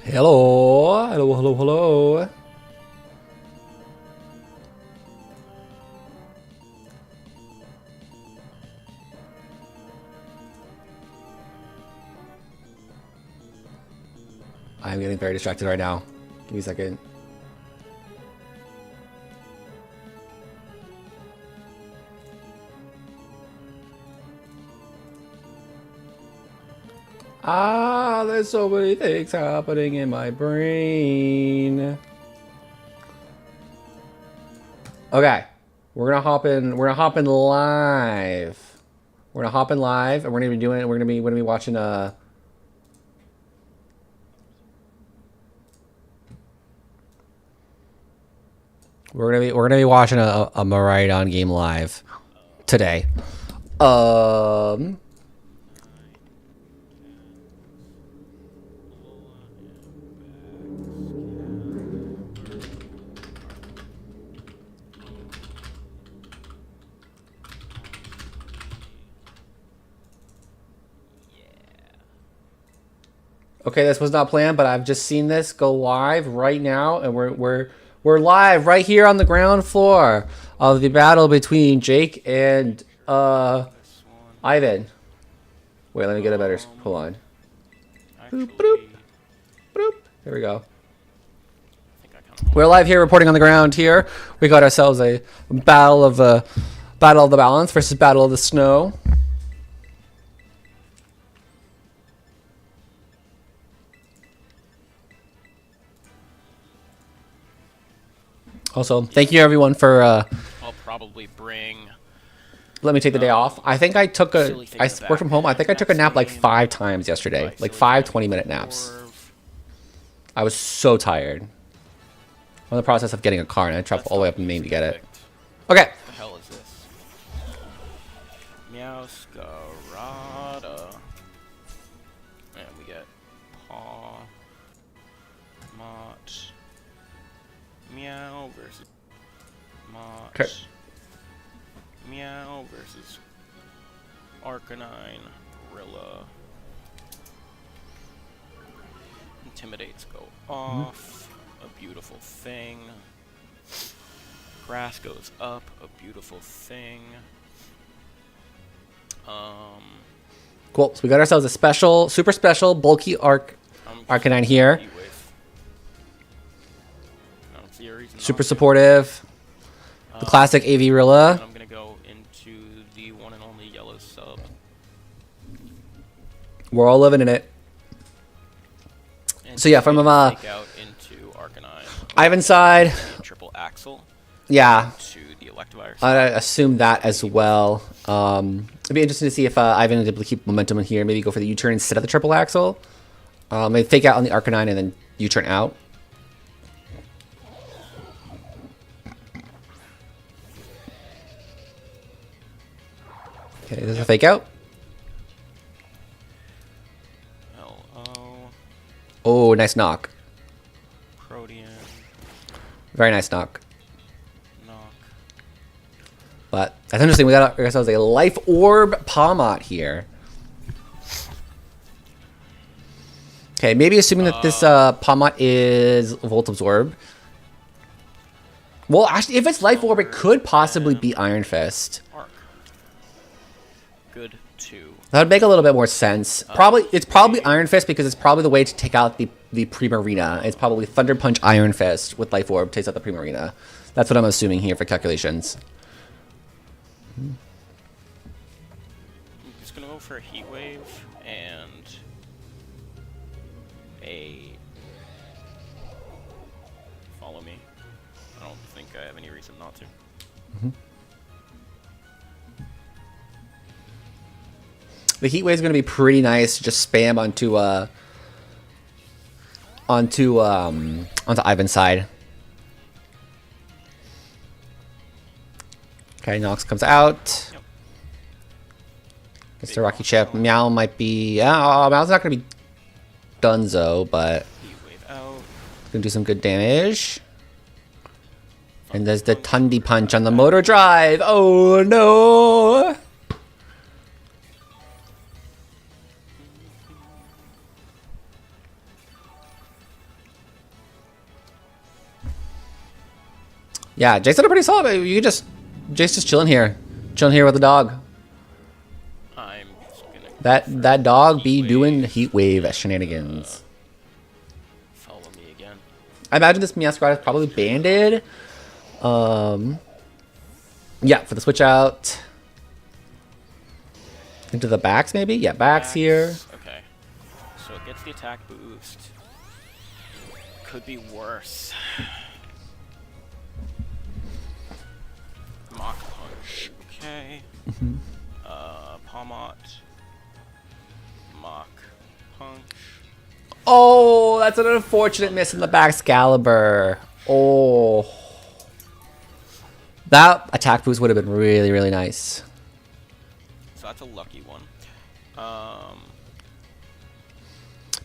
Hello, hello, hello, hello. I'm getting very distracted right now. Give me a second. There's so many things happening in my brain. Okay, we're gonna hop in. We're gonna hop in live. We're gonna hop in live, and we're gonna be doing. We're gonna be watching a. We're gonna be watching a Koraidon game live today. Okay, this was not planned, but I've just seen this go live right now, and we're live right here on the ground floor of the battle between Jake and Ivan. Wait, let me get a better. Hold on. Boop, boop, boop. There we go. We're live here, reporting on the ground here. We got ourselves a battle of the balance versus battle of the snow. Also, thank you everyone for. I'll probably bring. Let me take the day off. I think I took I worked from home. I think I took a nap like 5 times yesterday, like 5 20-minute naps. I was so tired. I'm in the process of getting a car, and I traveled all the way up in Maine to get it. Okay. What the hell is this? Meowscarada. And we get Paw, Mott, Meow versus Mott. Okay. Meow versus Arcanine, Rilla. Intimidates go off. A beautiful thing. Grass goes up. A beautiful thing. Cool. So we got ourselves a special, super special, bulky Arcanine here. Super supportive. The classic AV Rilla. I'm gonna go into the one and only yellow sub. We're all living in it. And so yeah, from take out into Arcanine. Ivan's side. Triple Axle. Yeah. To the Electivire. I assume that as well. It'd be interesting to see if Ivan is able to keep momentum in here. Maybe go for the U-turn instead of the triple axle. Maybe fake out on the Arcanine and then U-turn out. Okay, there's a fake out. L-O. Oh, nice knock. Protean. Very nice knock. Knock. But that's interesting. We got ourselves a Life Orb Palmot here. Okay, maybe assuming that this Palmot is Volt Absorb. Well, actually, if it's Life Orb, it could possibly be Iron Fist. Arc. Good too. That would make a little bit more sense. It's probably Iron Fist because it's probably the way to take out the Primarina. It's probably Thunder Punch Iron Fist with Life Orb takes out the Primarina. That's what I'm assuming here for calculations. I'm just gonna go for a Heat Wave and a follow me. I don't think I have any reason not to. The Heat Wave is going to be pretty nice. Just spam onto Ivan's side. Okay, Nox comes out. Yep. Gets the Rocky Chip. Meow might be. Meow's not going to be Dunzo, but Heat Wave out. gonna do some good damage. And there's the Tundi Punch on the Motor Drive. Oh no! Yeah, Jake's done a pretty solid. You just Jake's just chilling here with the dog. I'm just gonna That dog be doing heat wave shenanigans. follow me again. I imagine this Meowscarada is probably banded. Yeah, for the switch out into the backs maybe. Yeah, backs here. Okay. So it gets the attack boost. Could be worse. Mock punch. Okay. Palmot. Mock punch. Oh, that's an unfortunate miss in the back Excalibur. Oh. That attack boost would have been really, really nice. So that's a lucky one.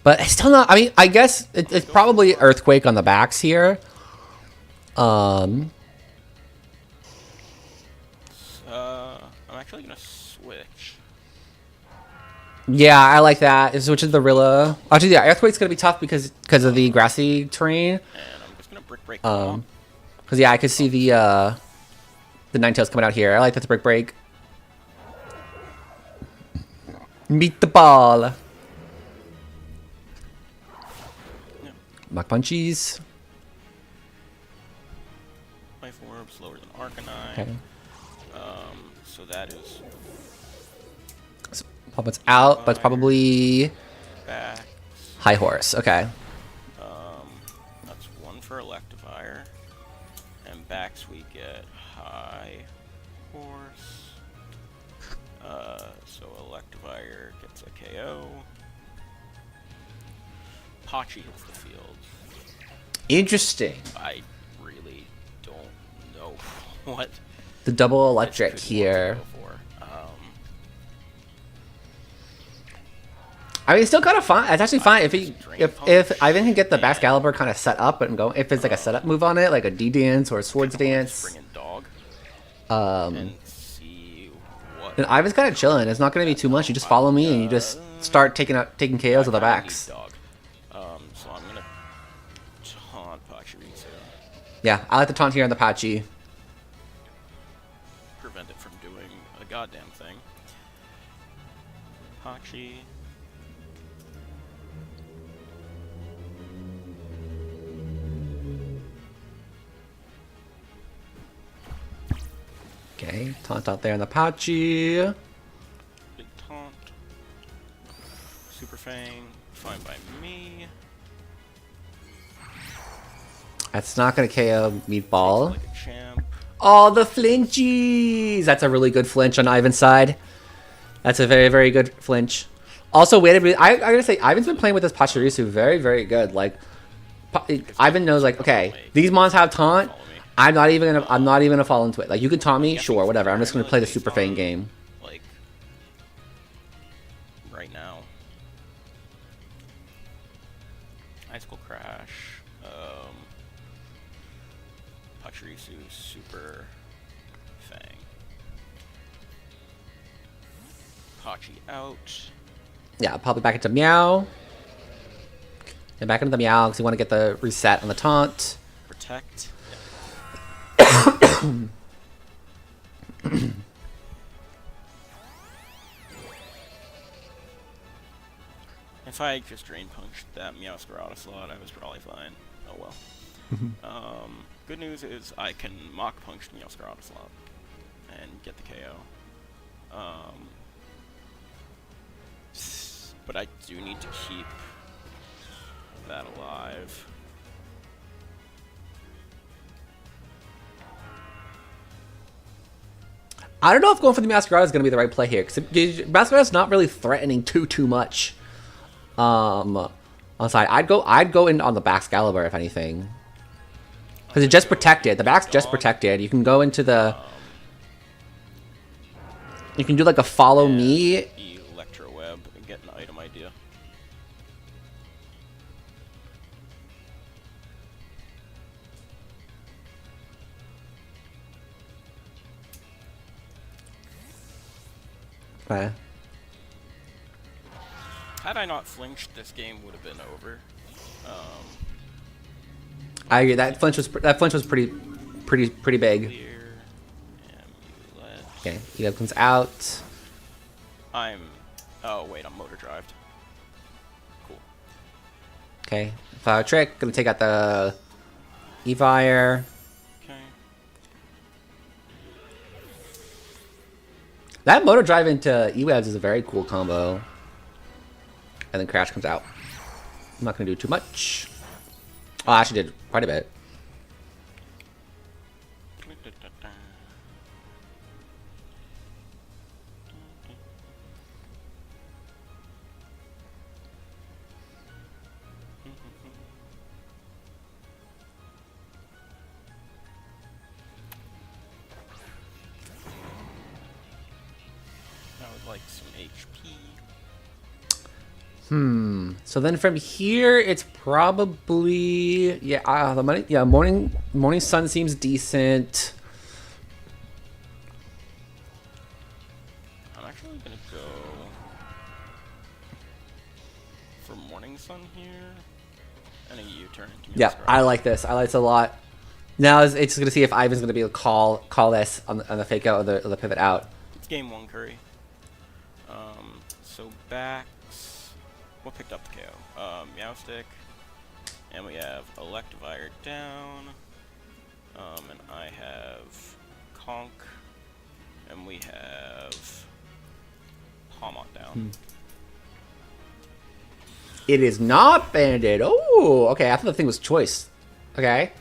But it's still not, I mean, I guess it's probably Earthquake on the backs here. I'm actually gonna switch. Yeah, I like that. It switches the Rilla. Actually, yeah, Earthquake's gonna be tough because of the grassy terrain. And I'm just gonna brick break. Because yeah, I could see the Ninetales coming out here. I like that brick break. Meet the ball. Yeah. Mock punchies. Life orb slower than Arcanine. Okay. So that is Palmot's out, but it's probably back. High Horse. Okay. That's one for Electivire. And backs we get High Horse. So Electivire gets a KO. Pachi hits the field. Interesting. I really don't know what The double this electric could here. want to go for. I mean, it's still kind of fine. It's actually fine if Ivan can get the Excalibur kind of set up and go. If it's like a setup move on it, like a D dance or a swords dance. Bring in dog. Um, And see what. then Ivan's kind of chilling. It's not going to be too much. You just follow me and you just start taking KOs of the backs. Dog. So I'm gonna taunt Pachirisu. Yeah, I like the taunt here on the Pachi. Prevent it from doing a goddamn thing. Pachi. Okay, taunt out there on the Pachi. Big taunt. Super Fang. Fine by me. That's not going to KO Meatball. Like a champ. Oh, the flinchies! That's a really good flinch on Ivan's side. That's a very, very good flinch. Also, I gotta say, Ivan's been playing with this Pachirisu very, very good. Like, Ivan knows, like, okay, these mons have taunt. I'm not even gonna fall into it. Like, you can taunt me, sure, whatever. I'm just gonna play the Super Fang game. Like, right now. Icicle Crash. Pachirisu Super Fang. Pachi out. Yeah, probably back into Meow. And back into the Meow because you want to get the reset on the taunt. Protect. If I just drain punched that Meowscarada slot, I was probably fine. Oh well. Good news is I can mock punch Meowscarada slot and get the KO. But I do need to keep that alive. I don't know if going for the Masquerade is going to be the right play here because Masquerade's not really threatening too much. On the side, I'd go in on the back Excalibur if anything, because it's just protected. The back's just protected. You can go into the. You can do like a follow me. Electro Web and get an item idea. Okay. Had I not flinched, this game would have been over. I agree. That flinch was pretty pretty big. Clear. Amulet. Okay, Evo comes out. Oh wait, I'm motor drived. Cool. Okay, Fire Trick, gonna take out the Evire. Okay. That motor drive into Ewebs is a very cool combo. And then Crash comes out. I'm not gonna do too much. Oh, I actually did quite a bit. I would like some HP. So then from here, it's probably the money. Yeah, morning sun seems decent. I'm actually gonna go for morning sun here and a U-turn. Yeah, I like this. I like this a lot. Now it's just gonna see if Ivan's gonna be able to call this on the fake out or the pivot out. It's game 1 curry. So backs. What picked up the KO? Meowstick. And we have Electivire down. And I have Conk. And we have Palmont down. It is not banded. Oh, okay. I thought the thing was choice. Okay.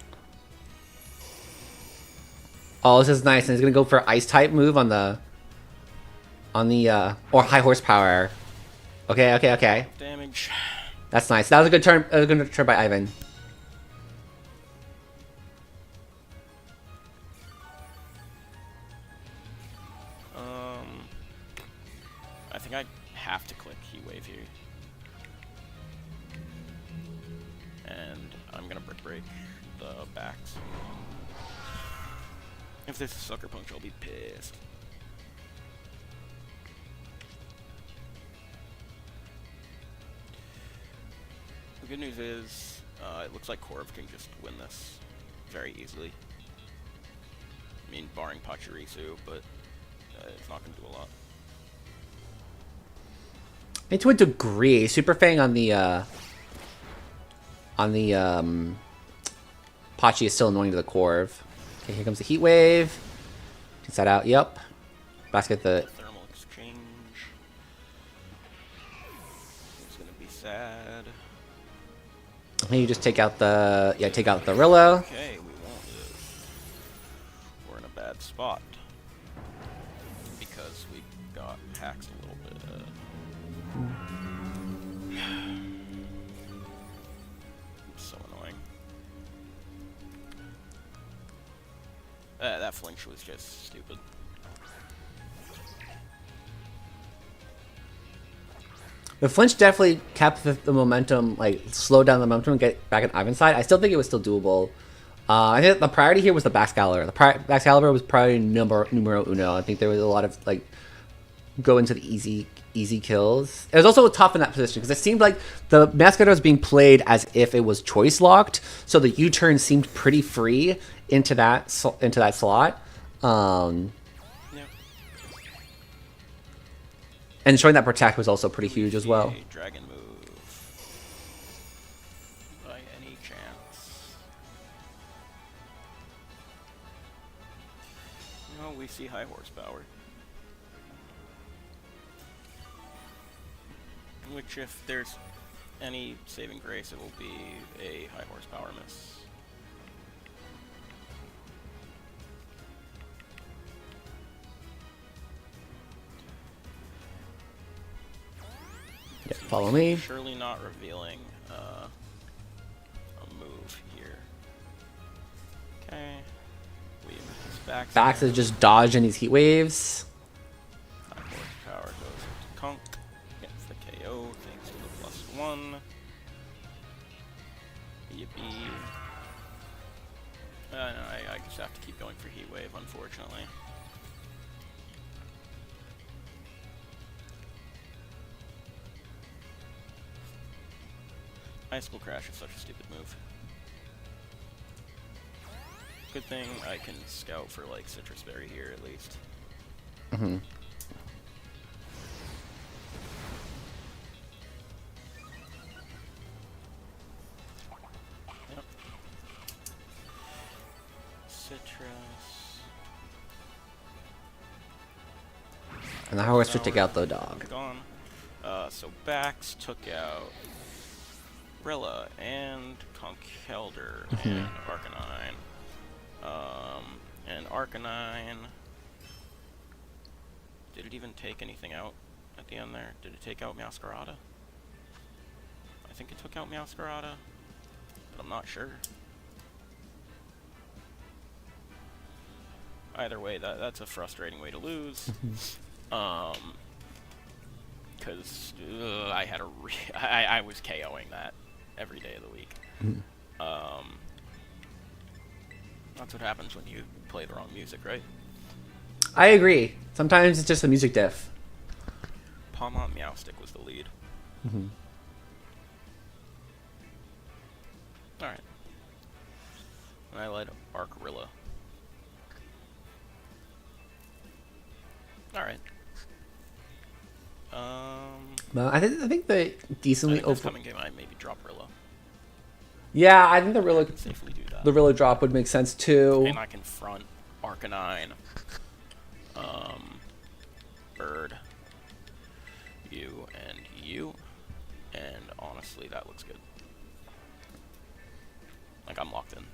Oh, this is nice. And he's gonna go for ice type move on the or high horsepower. Okay. Damage. That's nice. That was a good turn. A good turn by Ivan. I think I have to click Heat Wave here. And I'm gonna Brick Break the backs. If this is Sucker Punch, I'll be pissed. The good news is, it looks like Corv can just win this very easily. I mean, barring Pachirisu, but it's not going to do a lot. And to a degree, Super Fang on the Pachi is still annoying to the Corv. Okay, here comes the Heat Wave. Gets that out. Yep. Basket the Thermal Exchange. It's going to be sad. And you just take out the Rillo. Okay, we won't live. We're in a bad spot. Because we got hacked a little bit. So annoying. That flinch was just stupid. The flinch definitely kept the momentum, like slowed down the momentum and get back on Ivan's side. I still think it was still doable. I think the priority here was the Baxcalibur. The Baxcalibur was probably numero uno. I think there was a lot of like go into the easy kills. It was also tough in that position because it seemed like the Mascot was being played as if it was choice locked, so the U-turn seemed pretty free into that slot. Yeah. And showing that Protect was also pretty huge as well. Dragon move. By any chance. No, we see high horsepower. Which, if there's any saving grace, it will be a high horsepower miss. Yeah, follow me. Surely not revealing a move here. Okay. We move back. Bax is just dodging these heat waves. High horsepower goes into Conk. Gets the KO thanks to the +1. Yippee. No, I just have to keep going for Heat Wave, unfortunately. Icicle Crash is such a stupid move. Good thing I can scout for like Citrus Berry here at least. Mm-hmm. Yep. Citrus. And now we're to take out the dog. Gone. So Bax took out Rilla and Conkelder and Arcanine. And Arcanine. Did it even take anything out at the end there? Did it take out Meowscarada? I think it took out Meowscarada, but I'm not sure. Either way, that's a frustrating way to lose. Because I had I was KOing that every day of the week. That's what happens when you play the wrong music, right? I agree. Sometimes it's just a music diff. Palmont Meowstic was the lead. Alright. And I led Arcarilla. Alright. Well, I think they decently this coming game I maybe drop Rilla. Yeah, I think the Rilla Could safely do that. the Rilla drop would make sense too. And I can front Arcanine. Bird. You and you. And honestly, that looks good. Like I'm locked in.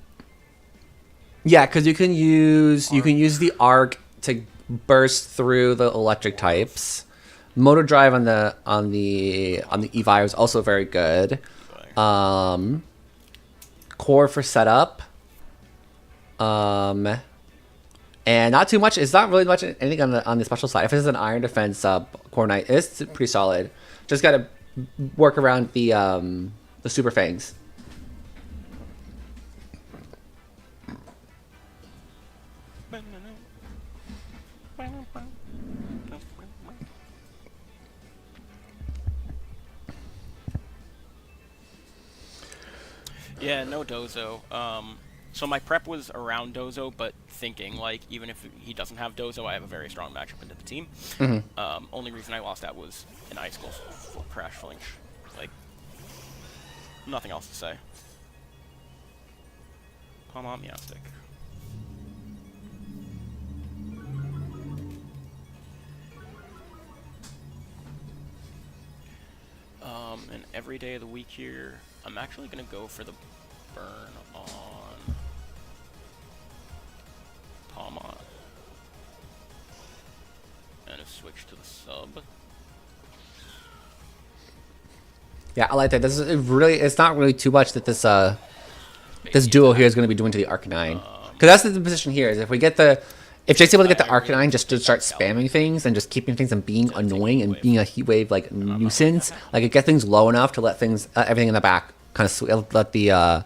Yeah, because you can use the arc to burst through the electric types. Motor Drive on the Evi is also very good. Core for setup. And not too much. It's not really much anything on the special side. If it's an Iron Defense Core Knight, it's pretty solid. Just gotta work around the Super Fangs. Yeah, no Dozo. So my prep was around Dozo, but thinking, like, even if he doesn't have Dozo, I have a very strong matchup into the team. Only reason I lost that was an Icicle Crash Flinch. Like, nothing else to say. Palmont Meowstic. And every day of the week here, I'm actually going to go for the burn on Palmont. And a switch to the sub. Yeah, I like that. This is really, it's not really too much that this duo here is going to be doing to the Arcanine. Because that's the position here, is if Jake's able to get the Arcanine just to start spamming things and just keeping things and being annoying and being a heat wave like nuisance, like it get things low enough to let things everything in the back kind of let the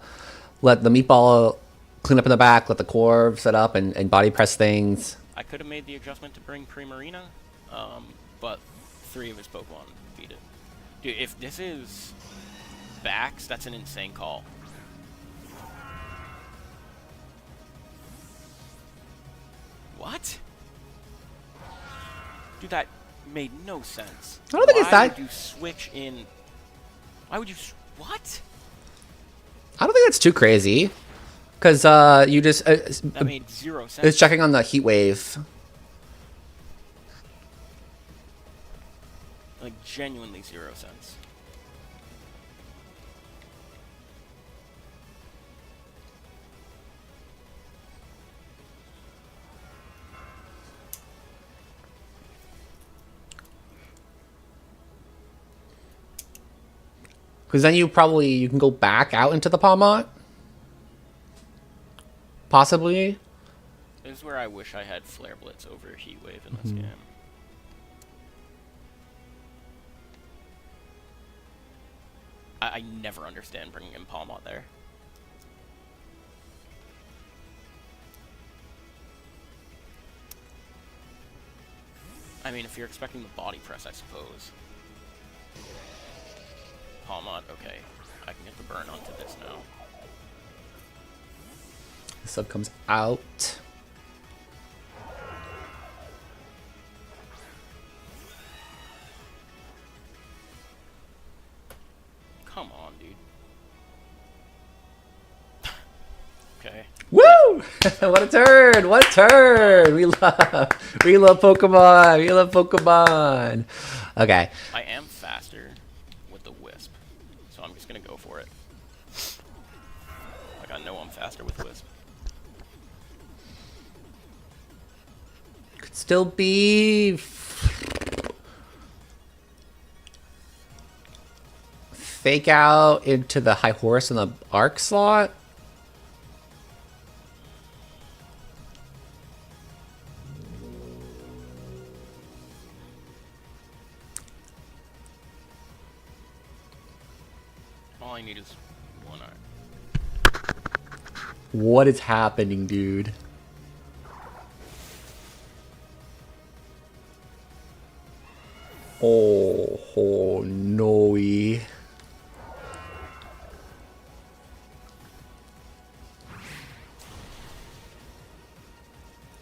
meatball clean up in the back, let the core set up and body press things. I could have made the adjustment to bring Primarina, but 3 of his Pokemon beat it. Dude, if this is Bax, that's an insane call. What? Dude, that made no sense. I don't think it's that. Why would you switch in? Why would you? What? I don't think that's too crazy. Because you just... that made 0 sense. It's checking on the heat wave. Like, genuinely 0 sense. Because then you can go back out into the Palmont. Possibly. This is where I wish I had Flare Blitz over Heat Wave in this game. I never understand bringing in Palmont there. I mean, if you're expecting the body press, I suppose. Palmont, okay. I can get the burn onto this now. The sub comes out. Come on, dude. Okay. Woo! What a turn! What a turn! We love Pokemon. We love Pokemon. Okay. I am faster with the Wisp, so I'm just gonna go for it. Like I know I'm faster with Wisp. Could still be fake out into the high horse in the arc slot. All I need is one eye. What is happening, dude? Oh no.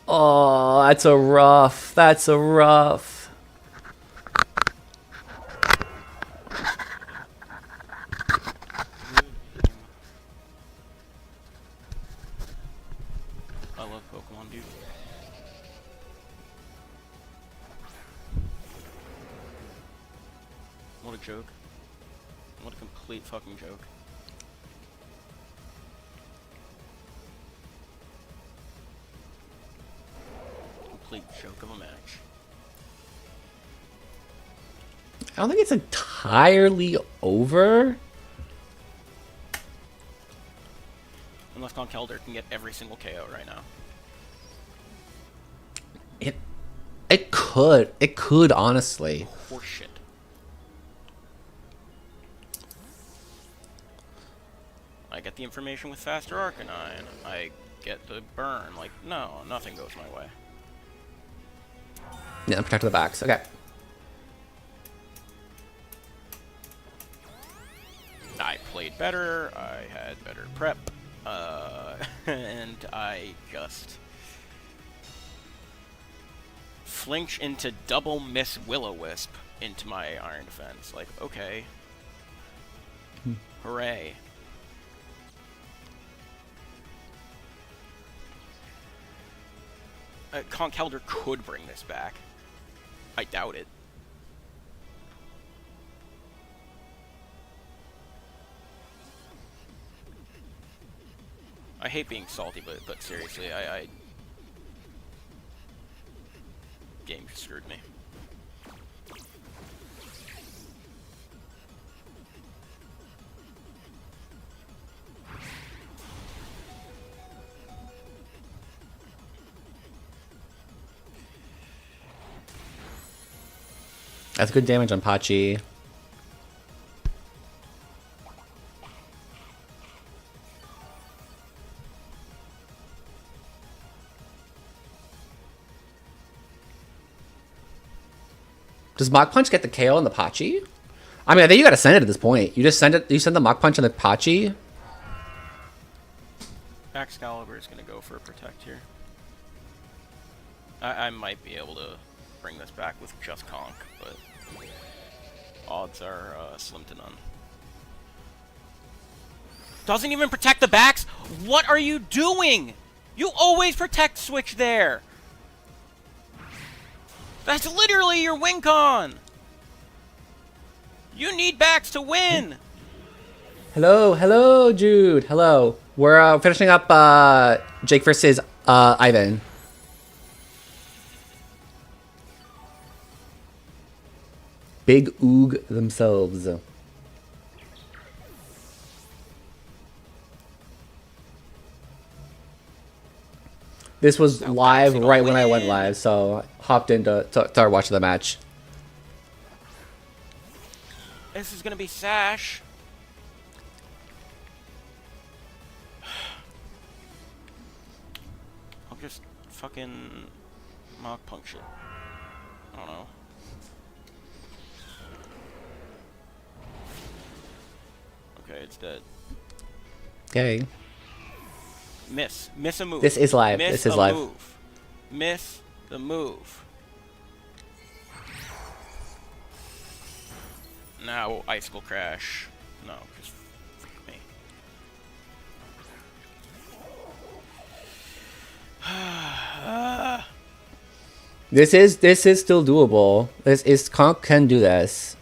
Oh, that's a rough. That's a rough. I love Pokemon, dude. What a joke. What a complete fucking joke. Complete joke of a match. I don't think it's entirely over. Unless Conkeldurr can get every single KO right now. It could. It could, honestly. Horseshit. I get the information with faster Arcanine. I get the burn. Like, no, nothing goes my way. Yeah, protect the backs. Okay. I played better. I had better prep. And I just flinch into double miss Will-O-Wisp into my Iron Defense. Like, okay. Hooray. Conkeldurr could bring this back. I doubt it. I hate being salty, but seriously, I game screwed me. That's good damage on Pachi. Does Mach Punch get the KO on the Pachi? I mean, I think you gotta send it at this point. You just send it. You send the Mach Punch on the Pachi. Excalibur is gonna go for a protect here. I might be able to bring this back with just Conk, but odds are slim to none. Doesn't even protect the backs? What are you doing? You always protect switch there. That's literally your win con. You need backs to win. Hello, Jude. Hello. We're finishing up Jake versus Ivan. Big Oog themselves. This was live right when I went live, so I hopped in to start watching the match. This is gonna be Sash. I'll just fucking Mach Punch it. I don't know. Okay, it's dead. Okay. Miss a move. This is live. Miss This is a live. Move. Miss the move. Now Icicle Crash. No, just freak me. This is still doable. Conk can do this.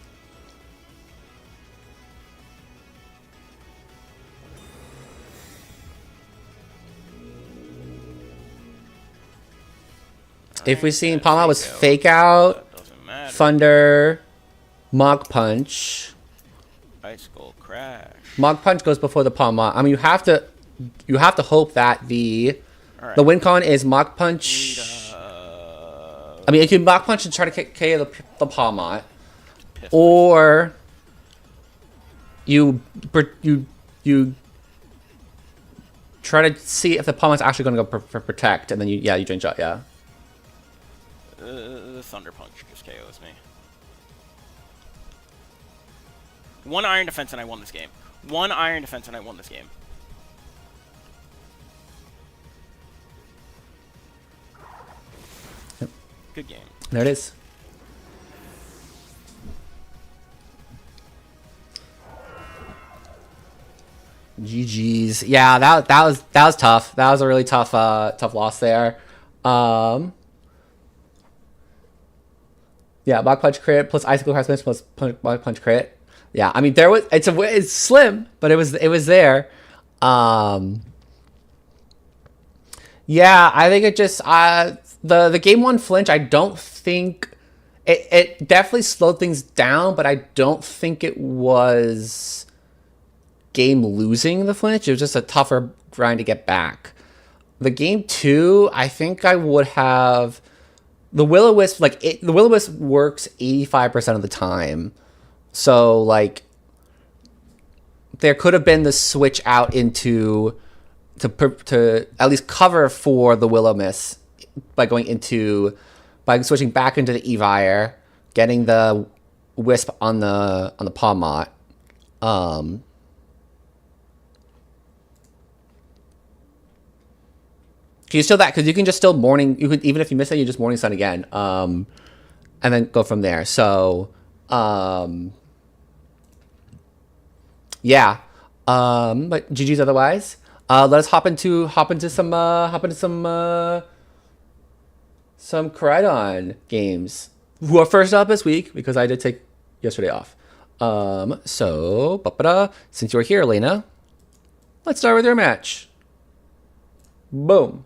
If we seen Palma was fake out, Thunder, Mach Punch. Icicle Crash. Mach Punch goes before the Palma. I mean, you have to hope that the win con is Mach Punch. I mean, you can Mach Punch and try to KO the Palma, or you try to see if the Palma's actually going to go for protect, and then you drain shot. Yeah. The Thunder Punch just KOs me. One Iron Defense and I won this game. One Iron Defense and I won this game. Yep. Good game. There it is. GG's. Yeah, that was tough. That was a really tough loss there. Yeah, Mach Punch crit plus Icicle Crash miss plus Mach Punch crit. Yeah, I mean it's slim, but it was there. Yeah, I think it just the game one flinch. I don't think it definitely slowed things down, but I don't think it was game losing the flinch. It was just a tougher grind to get back. The game two, I think I would have. The Will-O-Wisp, the Will-O-Wisp works 85% of the time. So, like, there could have been the switch out into, to at least cover for the Will-O-Wisp by switching back into the Evire, getting the Wisp on the Palmot. You still that because you can just still morning. You could even if you miss it, you just morning sun again, and then go from there. So, yeah. But GG's otherwise. Let us hop into some Koraidon games. Who are first up this week because I did take yesterday off. So since you're here, Elena, let's start with your match. Boom.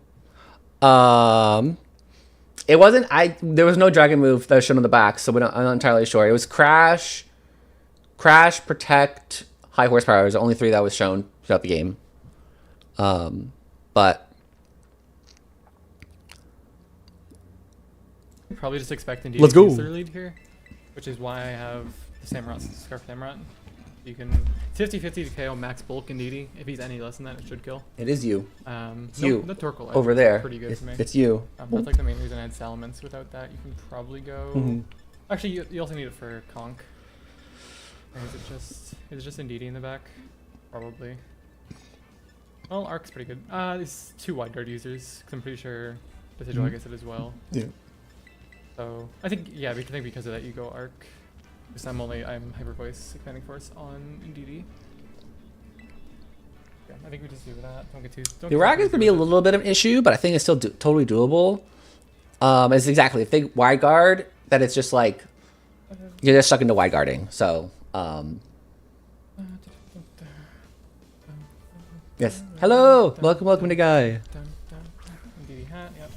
It wasn't. There was no dragon move that was shown on the back, so I'm not entirely sure. It was crash, protect, high horsepower. There's only 3 that was shown throughout the game. But probably just expecting to let's go. use their lead here, which is why I have the Samurott Scarf Samurott. You can 50-50 to KO max bulk Indeedee. If he's any less than that, it should kill. It is you. It's you. The Torkoal over there. Pretty good for me. It's you. That's like the main reason I had Salamence. Without that, you can probably go. Actually, you also need it for Conk. Or is it just Indeedee in the back? Probably. Well, Arc's pretty good. These 2 wide guard users. Cause I'm pretty sure Decidueye gets it as well. Yeah. So I think because of that you go Arc. Because I'm Hyper Voice Expanding Force on Indeedee. Yeah, I think we just do that. Don't get too. The Rack is gonna be a little bit of an issue, but I think it's still totally doable. It's exactly if they wide guard, that it's just like you're just stuck into wide guarding. So yes. Hello, welcome to guy. Indeedee hat. Yep.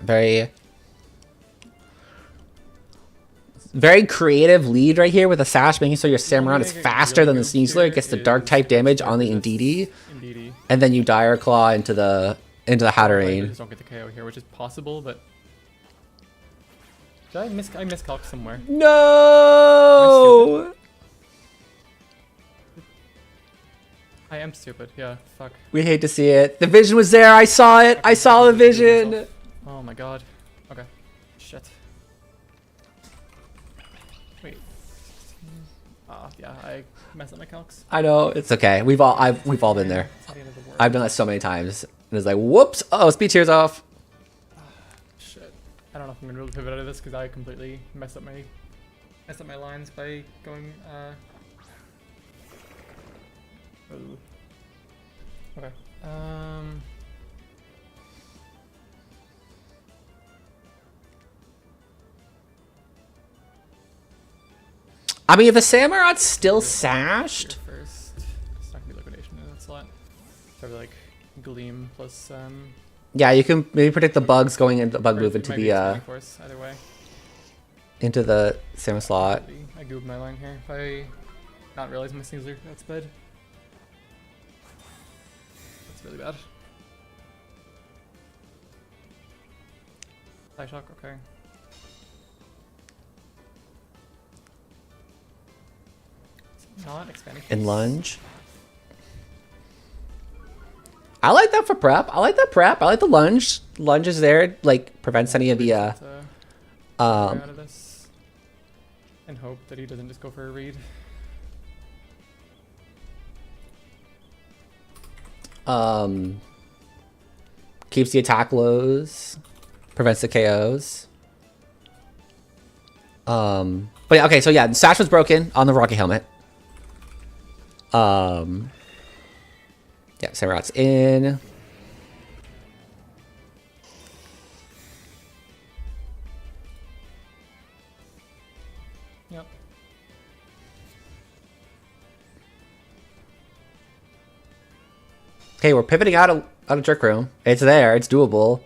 Yeah, very creative lead right here with a sash, making so your Samurott is faster than the Sneasler. It gets the dark type damage on the Indeedee, and then you Dire Claw into the Hatterene. Just don't get the KO here, which is possible, but did I miscalc somewhere? No. I am stupid. Yeah, fuck. We hate to see it. The vision was there. I saw it. I saw the vision. Oh my god. Okay. Shit. Wait. Yeah, I messed up my calcs. I know, it's okay. We've all been there. It's not the end of the world. I've done that so many times. And it's like, whoops! Oh, speed tears off. Shit. I don't know if I'm gonna be able to pivot out of this because I completely messed up my lines by going ooh. Okay. I mean, if the Samurot's still sashed, First. It's not gonna be liquidation in that slot. Probably like Gleam plus yeah, you can maybe predict the bugs going into bug or move it into might be the Expanding Force, either way. into the Samur slot. I goob my line here. If I not realize my Sneasler, that's bad. That's really bad. High shock, okay. It's not expanding. And lunge. I like that for prep. I like that prep. I like the lunge. Lunge is there, like prevents any of the out of this and hope that he doesn't just go for a read. Keeps the attack lows, prevents the KOs. But yeah, okay, so yeah, the sash was broken on the Rocky helmet. Yeah, Samurot's in. Yep. Okay, we're pivoting out of Trick Room. It's there. It's doable.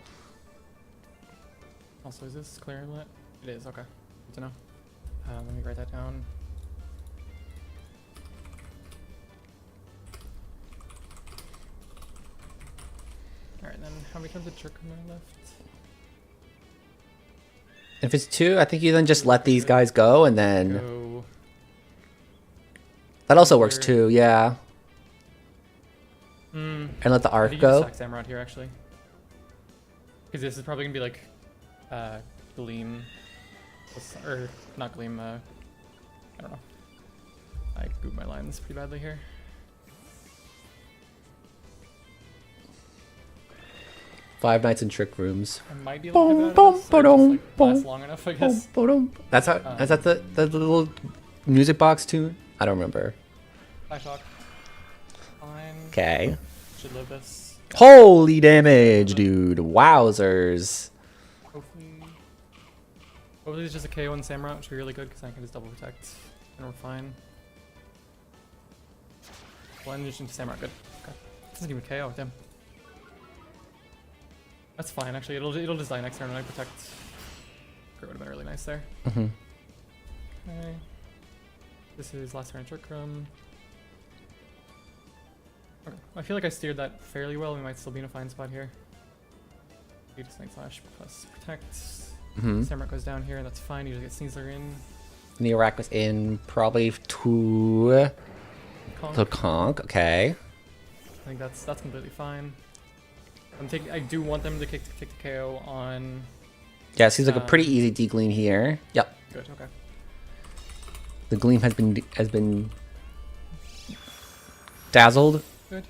Also, is this clear inlet? It is, okay. Good to know. Let me write that down. Alright, then how many times did Trick Room am I left? If it's 2, I think you then just let these guys go, and then Go. that also works too. Yeah, Hmm. and let the I arc think go. Stack Samurott here actually. Because this is probably gonna be like Gleam or not Gleam, I don't know. I gooped my lines pretty badly here. Five Nights in Trick Rooms. I might be able to pivot out of this, or just, like, last long enough, I guess. That's how. Is that the little music box tune? I don't remember. High shock. Fine. Okay. Should live this. Holy damage, dude! Wowzers. Hopefully it's just a KO and Samurott, which would be really good because I can just double protect and we're fine. Plunge into Samurott, good. Okay. Doesn't even KO, damn. That's fine actually, it'll just die next turn when I protect. It would have been really nice there. Mm-hmm. Okay. This is last turn Trick Room. Okay. I feel like I steered that fairly well. We might still be in a fine spot here. Beat a Snake Slash plus protect. Mm-hmm. Samurott goes down here, that's fine. You just get Sneasler in. And the Iraq was in probably to Conk. the conk. Okay. I think that's completely fine. I do want them to take the KO on. Yeah, it seems like a pretty easy degleam here. Yep. Good. Okay. The gleam has been dazzled. Good.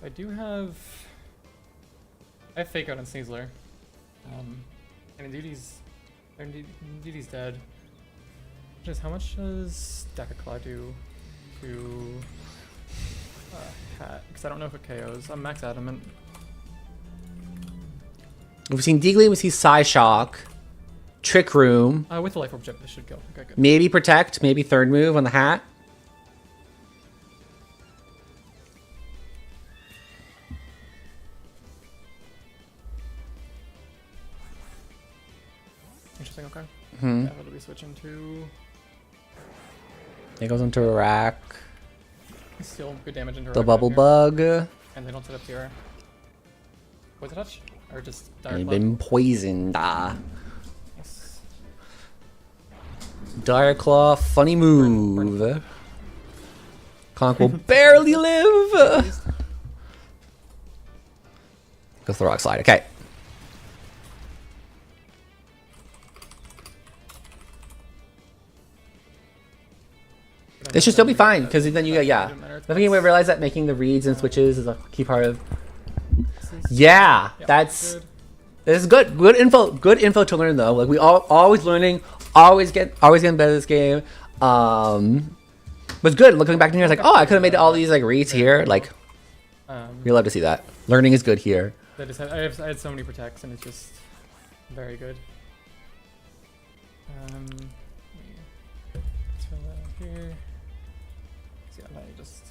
I do have. I have Fake Out on Sneasler. And Duty's dead. Just how much does Decaclaw do to Hat? Because I don't know if it KOs. I'm max adamant. We've seen degleam, we've seen Psy Shock, Trick Room, With the Life Orb Chip, this should go. Okay, good. maybe Protect, maybe third move on the hat. Interesting, okay. Hmm. Yeah, it'll be switching to It goes into Iraq. still good damage into The Rack Bubble here. Bug. And they don't set up tier. Poison touch? Or just Dire They've Claw? been poisoned. Yes. Dire Claw, funny move. Conk will barely live. Go for the rock slide. Okay. This should still be fine because then you get I think you realize that making the reads and switches is a key part of. Yeah, that's. This is good. Good info. Good info to learn though. Like we always learning, always getting better at this game. But it's good. Looking back here, it's like, oh, I could have made all these like reads here. Like, you're allowed to see that. Learning is good here. I had so many protects and it's just very good. Let me throw that out here. See, I might just.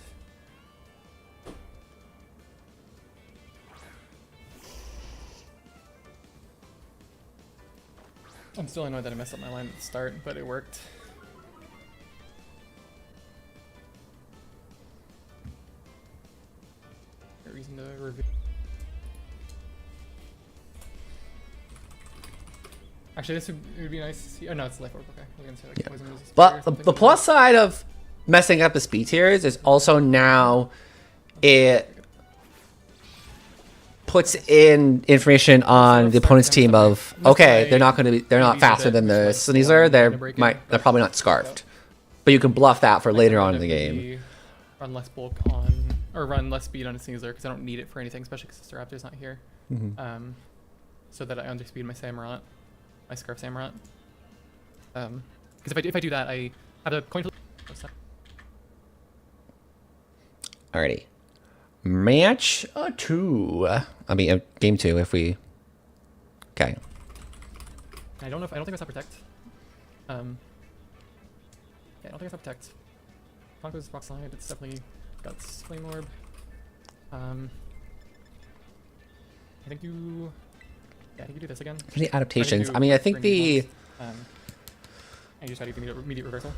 I'm still annoyed that I messed up my line at the start, but it worked. No reason to review. Actually, this would be nice to see. Oh no, it's life orb. Okay, I was gonna say like poison resist But or something the plus side of messing up the speed tiers is also now it puts in information on the opponent's team of okay, they're not faster than the Sneasler, they're probably not scarfed, but you can bluff that for later on in the game. Run less bulk on or run less speed on a Sneasler because I don't need it for anything, especially because Sister Raptor's not here. So that I underspeed my Samurott, my Scarf Samurott. Because if I do that, I have a coin. Alrighty. Match 2. I mean, game 2 if we. Okay. I don't know if I don't think I saw protect. Yeah, I don't think I saw protect. Conquer's rock slide. It's definitely got flame orb. I think you. Yeah, I think you do this again. For the adaptations, I mean, I think the. And you just gotta do immediate reversal.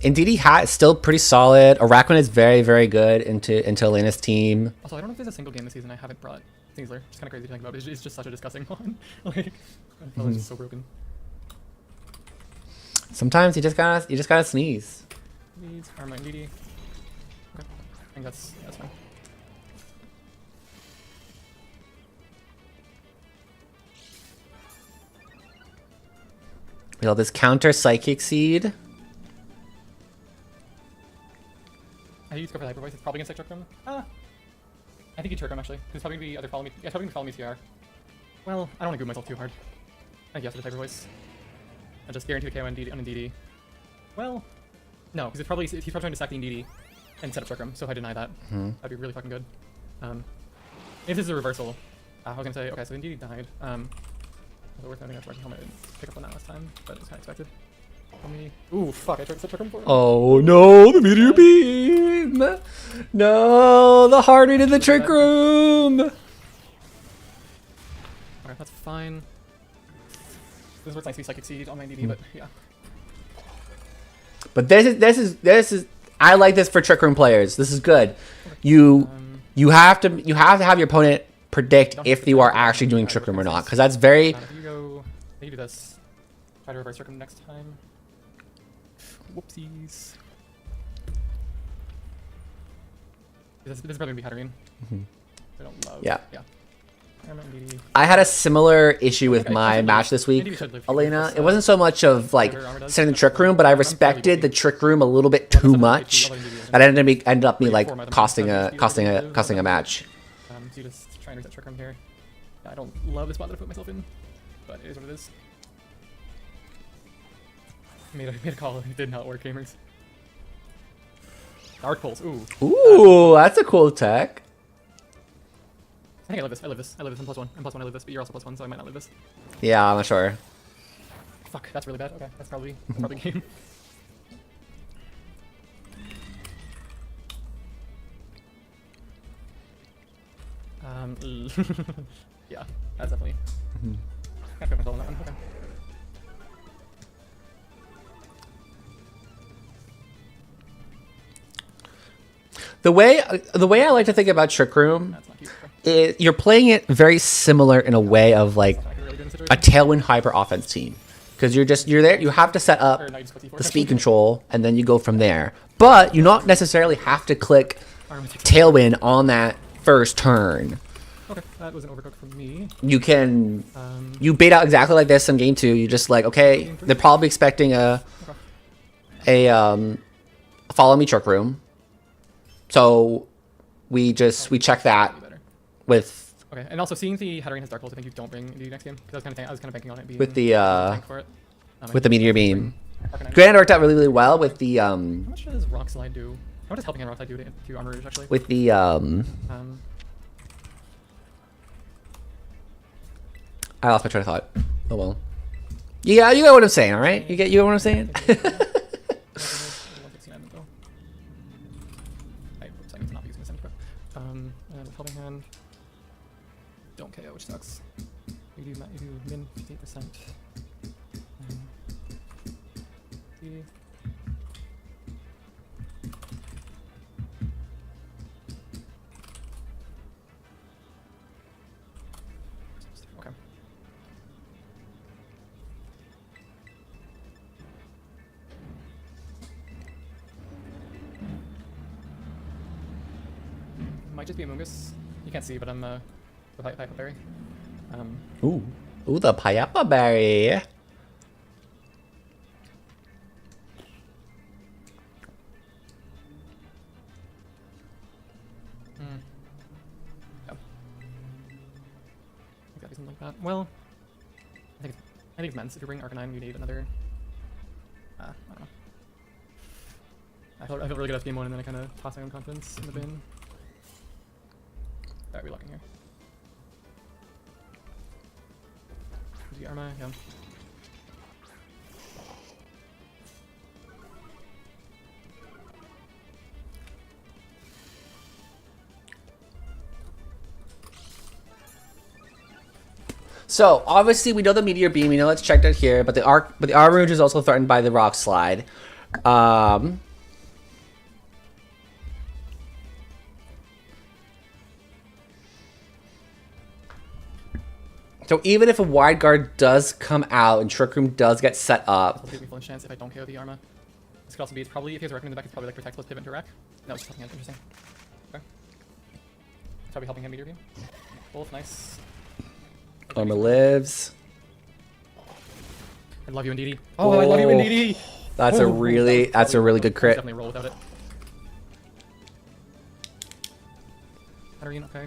Indeed, hat is still pretty solid. Araquan is very, very good into Elena's team. Also, I don't know if there's a single game this season I haven't brought Sneasler. It's kind of crazy to think about. It's just such a disgusting one. Like, I feel it's just so broken. Sometimes you just gotta sneeze. Sneeze, Armor and DD. Okay, I think that's fine. We have this counter Psychic Seed. I used to go for the Hyper Voice. It's probably gonna Trick Room. I think you Trick Room actually. It's probably gonna be either follow me. Yeah, it's probably gonna follow me TR. Well, I don't want to group myself too hard. I think yes, with the Hyper Voice. I just guarantee the KO on DD. Well, no, because he's probably trying to stack the DD and set up Trick Room. So if I deny that, that'd be really fucking good. If this is a reversal, I was gonna say okay, so the DD died. Was it worth noting that helmet didn't pick up on that last time, but it was kind of expected. Ooh, fuck, I tried to set Trick Room for him. Oh no, the Meteor Beam! No, the hard rate in the Trick Room! Alright, that's fine. This is where it's nice to be Psychic Seed on my DD, but yeah. But this is I like this for Trick Room players. This is good. You have to have your opponent predict if you are actually doing Trick Room or not, because that's very. If you go, you do this. Try to reverse Trick Room next time. Whoopsies. This is probably gonna be Hatterene. I don't love. Yeah. Yeah. I had a similar issue with my match this week, Elena. It wasn't so much of like setting the Trick Room, but I respected the Trick Room a little bit too much. That ended up me like costing a match. So you just try and reset Trick Room here. I don't love the spot that I put myself in, but it is what it is. Made a call. It did not work, gamers. Dark Pulse. Ooh. Ooh, that's a cool tech. I think I live this. I live this. I'm +1. I'm +1. I live this, but you're also +1, so I might not live this. Yeah, I'm not sure. Fuck, that's really bad. Okay, that's probably game. Yeah, that's definitely. Can't put myself on that one. Okay. The way I like to think about Trick Room is you're playing it very similar in a way of like a Tailwind Hyper offense team. because you're there. You have to set up Or no, you just go T4. the speed control, and then you go from there. But you not necessarily have to click Armor takes- Tailwind on that first turn. Okay, that was an overcook for me. You can Um, you bait out exactly like this in game 2. You just like, okay, they're probably expecting a follow me trick room, so we check that be better. with Okay, and also seeing the Hatterene has Dark Holes, I think you don't bring into the next game because I was kind of banking on it being with the tank for it. with the meteor beam. Arcanine. Granted, it worked out really really well with the How much does Rock Slide do? How much does Helping Hand Rock Slide do to Armor Rouge actually? with the I lost my train of thought. Oh well. Yeah, you get what I'm saying, all right? You get what I'm saying? And Helping Hand. Don't KO, which sucks. You do min 58%. D. Okay. Might just be a Mungus. You can't see, but I'm the Piper Berry. Ooh, the Payapa berry. Yeah. Exactly something like that. Well, I think it's Mence. If you bring Arcanine, you need another. I don't know. I felt really good after game 1, and then I kind of tossed my own confidence in the bin. Alright, we're locking here. The Arma, yeah. So obviously we know the meteor beam. We know it's checked out here, but the Armor Rouge is also threatened by the Rock Slide. So even if a wide guard does come out and Trick Room does get set up, It'll give me flinch chance if I don't KO the Arma. This could also be, it's probably, if he has a Reckon in the back, it's probably like Protect plus Pivot into Rack. No, it's just helping him, interesting. Okay. It's probably helping him meteor beam. Both, nice. Armor lives. I love you, Indeedee. Oh, I love you, Indeedee! That's a really good crit. Definitely roll without it. Hatterene, okay.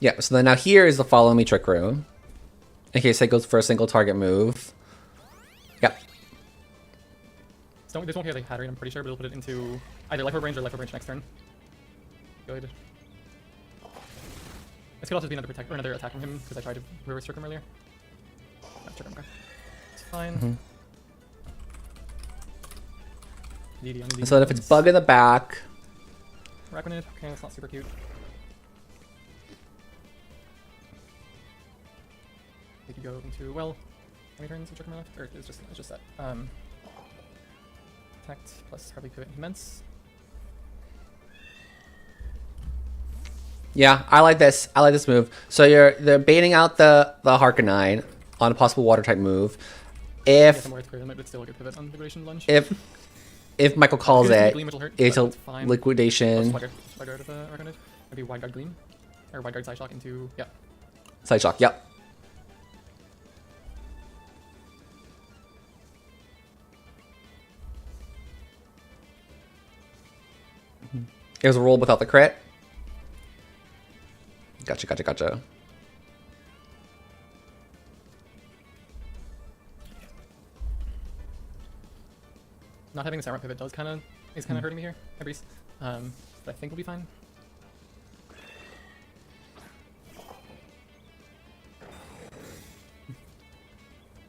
Yeah, so then now here is the Follow Me Trick Room. In case it goes for a single target move. Yep. So this won't hit like Hatterene, I'm pretty sure, but it'll put it into either Life Orb range or Life Orb range next turn. Good. This could also be another protect or another attack from him because I tried to reverse trick him earlier. No, trick him, okay. It's fine. Mm-hmm. So then if it's Bug in the back. Raconid, okay, that's not super cute. They could go into, well, how many turns of trick him left? Or it's just that. Protect plus probably pivot immense. Yeah, I like this. I like this move. So they're baiting out the Harkonine on a possible water type move. If But still a good pivot on liquidation lunge. if Michael calls it, it's a fine. liquidation. Wide guard of Raconid. Maybe wide guard gleam. Or wide guard side shock into Side shock, yep. It was a roll without the crit. Gotcha. Not having the Samurott pivot is kind of hurting me here, at least. But I think we'll be fine.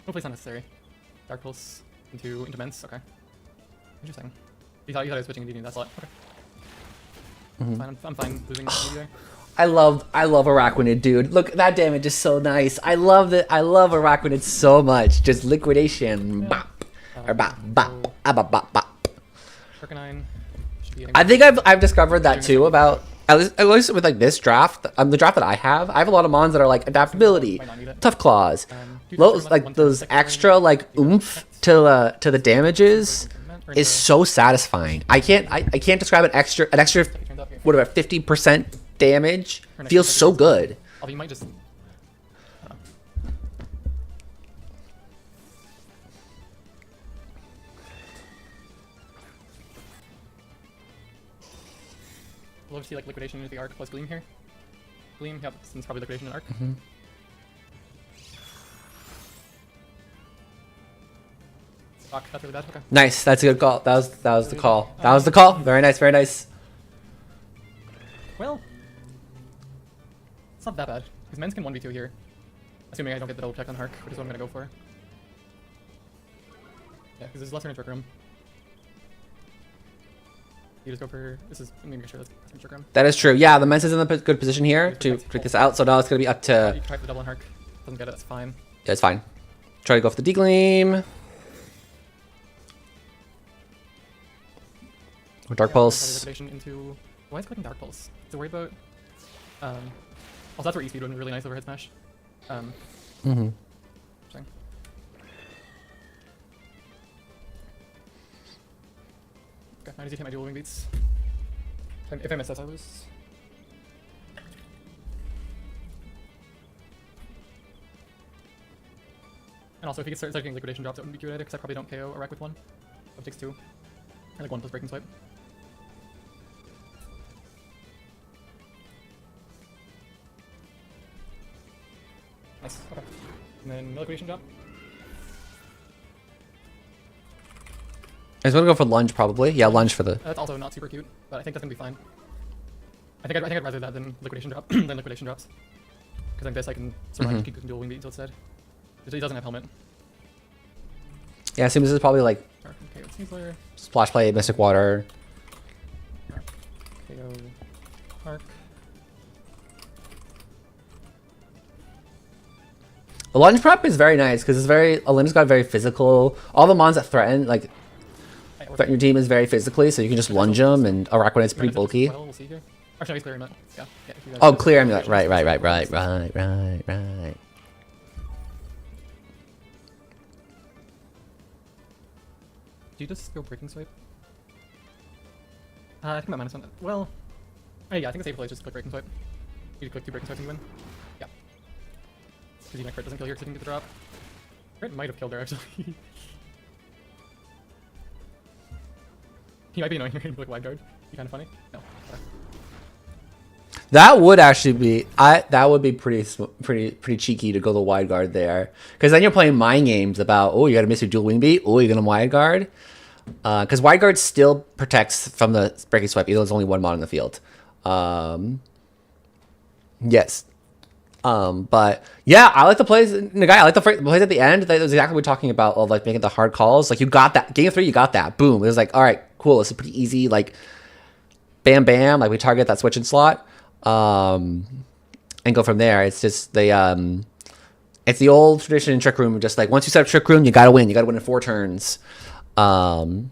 Hopefully it's not necessary. Dark Pulse into Mence, okay. Interesting. You thought I was switching Indeedee, that's a lot. Okay. Fine, I'm fine losing Indeedee there. I love Araquanid, dude. Look, that damage is so nice. I love Araquanid so much. Just liquidation. Yeah. Bop. Or bop, bop. Ah, bop, bop, bop. Arcanine. Should be I think I've discovered that too about at least with like this draft, the draft that I have a lot of mons that are like adaptability, Might not need it. tough claws, Dude, like those extra like oomph to the damages is so satisfying. I can't describe an extra whatever 50% damage feels so good. Although you might just. We'll love to see like liquidation into the arc plus gleam here. Gleam, yep, since probably liquidation and arc. Fuck, that's really bad. Okay. Nice, that's a good call. That was the call. That was the call. Very nice, very nice. Well, it's not that bad because men's can 1v2 here, assuming I don't get the double check on Hark, which is what I'm gonna go for. Yeah, because there's lesser in Trick Room. You just go for this is maybe sure that's Trick Room. That is true. Yeah, the Men's is in a good position here to trick this out. So now it's gonna be up to. You try for the double on Hark, doesn't get it. That's fine. Yeah, it's fine. Try to go for the D-Gleam. Or Dark Pulse. Into... Why is clicking Dark Pulse? Is it worried about... Also, that's where E-Speed would be really nice over Head Smash. Interesting. Okay, now I need to hit my dual wing beats. If I miss this, I lose. And also, if he gets start getting liquidation drops, that wouldn't be good either, because I probably don't KO a wreck with one. So it takes two. And like 1 plus breaking swipe. Nice, okay. And then no liquidation drop. I was gonna go for lunge probably. Yeah, lunge for the. That's also not super cute, but I think that's gonna be fine. I think I'd rather that than liquidation drop than liquidation drops. Because like this, I can survive keep dual wing beat instead. He doesn't have helmet. Yeah, I assume this is probably like Okay, let's Sneasler. splash play, Mystic Water. KO. Arc. The lunge prep is very nice because it's very. Alina's got very physical. All the mons that threaten your team is very physically, so you can just lunge them, and Araquanid's pretty bulky. Well, we'll see here. Actually, he's clear amulet. Yeah. If you guys Oh, do it. clear amulet. Right. Do you just go breaking swipe? I think that -1. Well, yeah, I think the safe play is just click breaking swipe. You click 2 breaking swipes and you win. Yeah. Because even a crit doesn't kill her, so you can get the drop. Crit might have killed her actually. He might be annoying her in like wide guard. Be kind of funny. No. Okay. That would actually be that would be pretty cheeky to go the wide guard there, because then you're playing mind games about you got to miss your dual wing beat, you're gonna wide guard, because wide guard still protects from the breaking swipe even though there's only one mod in the field. Yes. But yeah, I like the plays. Nagai, I like the plays at the end. That was exactly what we're talking about, of like making the hard calls. Like you got that game 3, you got that. Boom. It was like, all right, cool. This is pretty easy. Like, bam, bam. Like we target that switching slot, and go from there. It's just it's the old tradition in Trick Room. Just like once you set up Trick Room, you gotta win. You gotta win in 4 turns. And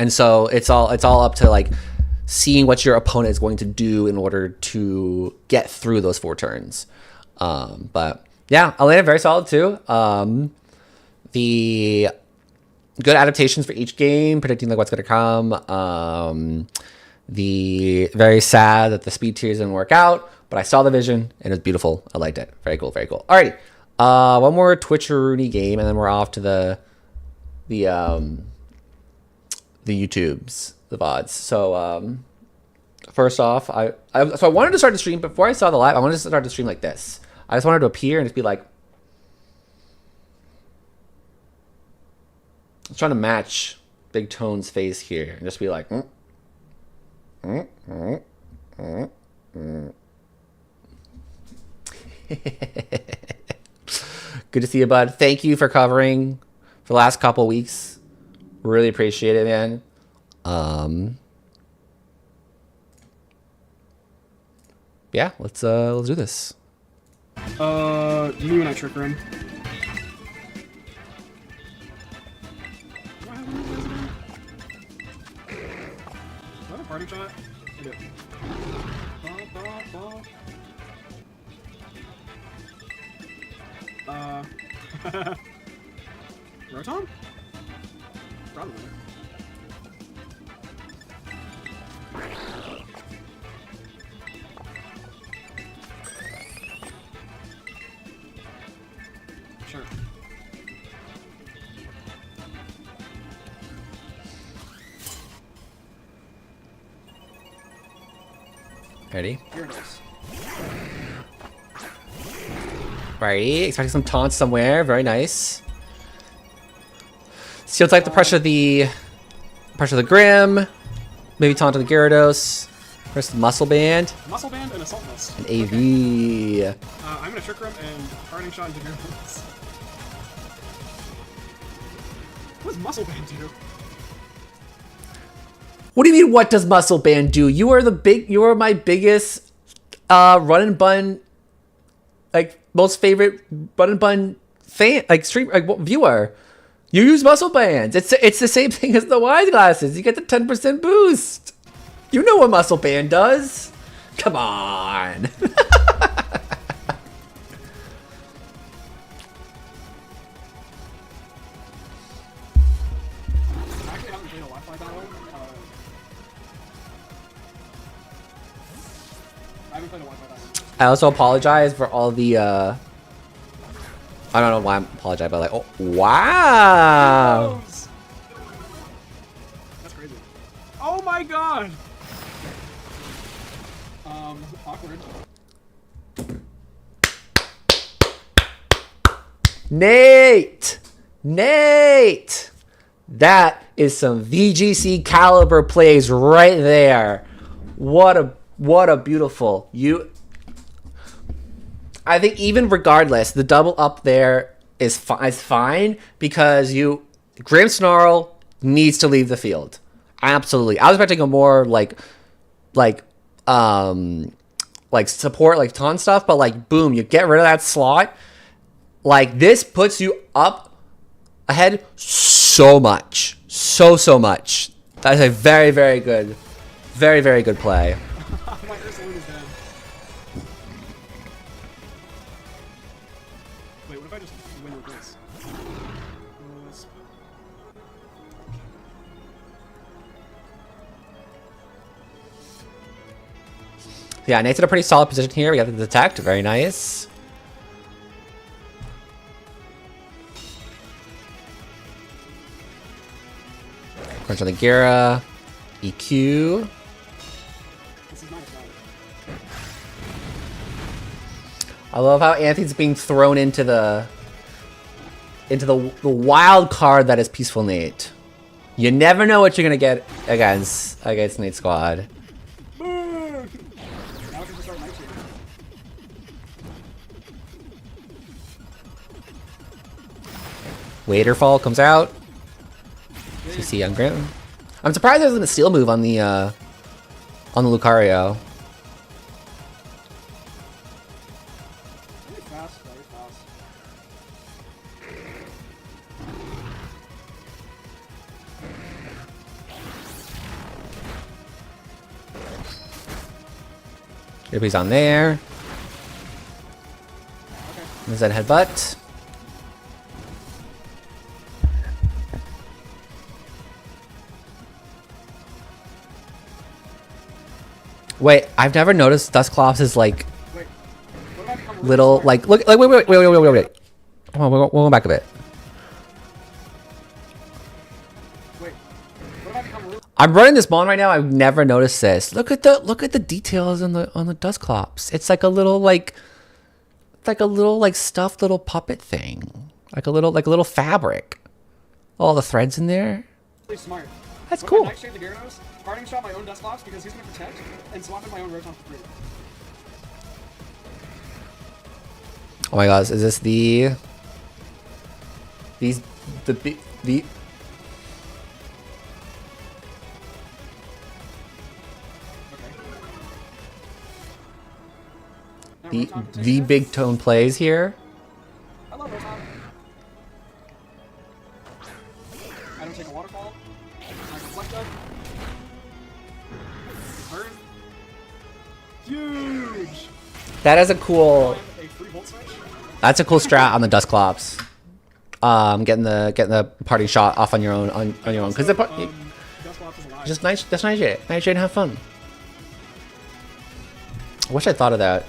so it's all up to like seeing what your opponent is going to do in order to get through those 4 turns. But yeah, Elena very solid too. The good adaptations for each game, predicting like what's going to come. The very sad that the speed tiers didn't work out, but I saw the vision and it was beautiful. I liked it. Very cool, very cool. Alrighty, one more Twitcheroony game and then we're off to the YouTubes, the VODs. So first off, I wanted to start the stream before I saw the live. I wanted to start the stream like this. I just wanted to appear and just be like, I was trying to match Big Tone's face here and just be like, Good to see you, bud. Thank you for covering for the last couple weeks. Really appreciate it, man. Yeah, let's do this. You and I Trick Room. parting shot? I do. Rotom? Probably. Sure. Ready? Here it is. Righty, expecting some taunts somewhere. Very nice. Steel type to pressure the Grim. Maybe taunt to the Gyarados. Press the Muscle Band. Muscle Band and Assault Vest. And AV. I'm gonna Trick Room and Parting Shot into Gyarados. What does Muscle Band do? What do you mean, what does Muscle Band do? You are my biggest run and bun, like, most favorite run and bun fan, like, stream, like, viewer. You use Muscle Bands. It's the same thing as the wide glasses. You get the 10% boost. You know what Muscle Band does. Come on. Actually, I haven't played a Wi-Fi battle. I haven't played a Wi-Fi battle. I also apologize for all the, I don't know why I'm apologizing, but like, oh, wow. That's crazy. Oh my god! Awkward. Nate! That is some VGC caliber plays right there. What a beautiful I think even regardless, the double up there is fine because Grim Snarl needs to leave the field. Absolutely. I was expecting a more like support, like taunt stuff, but like boom, you get rid of that slot. Like this puts you up ahead so much. So much. That is a very good play. My Ursalune is dead. Wait, what if I just win with this? Yeah, Nate's in a pretty solid position here. We got the detect. Very nice. Crunch on the Gira. EQ. This is not a problem. I love how Anthony's being thrown into the wild card that is Peaceful Nate. You never know what you're gonna get against Nate's squad. Now I can just start Nightshade. Waterfall comes out. CC on Grim. I'm surprised there wasn't a steal move on the Lucario. Very fast, very fast. He's on there. Okay. There's that headbutt. Wait, I've never noticed Dusclops is like Wait. What if I become really little smart? like look like wait. Come on, we're going back a bit. Wait. What if I become really... I'm running this Mon right now. I've never noticed this. Look at the details on the Dusclops. It's like a little like stuffed little puppet thing. Like a little fabric. All the threads in there. really smart? That's What cool. if I Nightshade the Gyarados, parting shot my own Dusclops because he's gonna protect, and swap in my own Rotom for free? Oh my gosh, is this the okay. Now the Rotom can take the it. big tone plays here? I love Rotom. I don't take a waterfall. I reflect up. Turn. Huge! That is a cool. A free volt switch. That's a cool strat on the Dusclops. Getting the parting shot off on your own on your own because Dusclops is alive. just nice. That's nice and have fun. I wish I thought of that.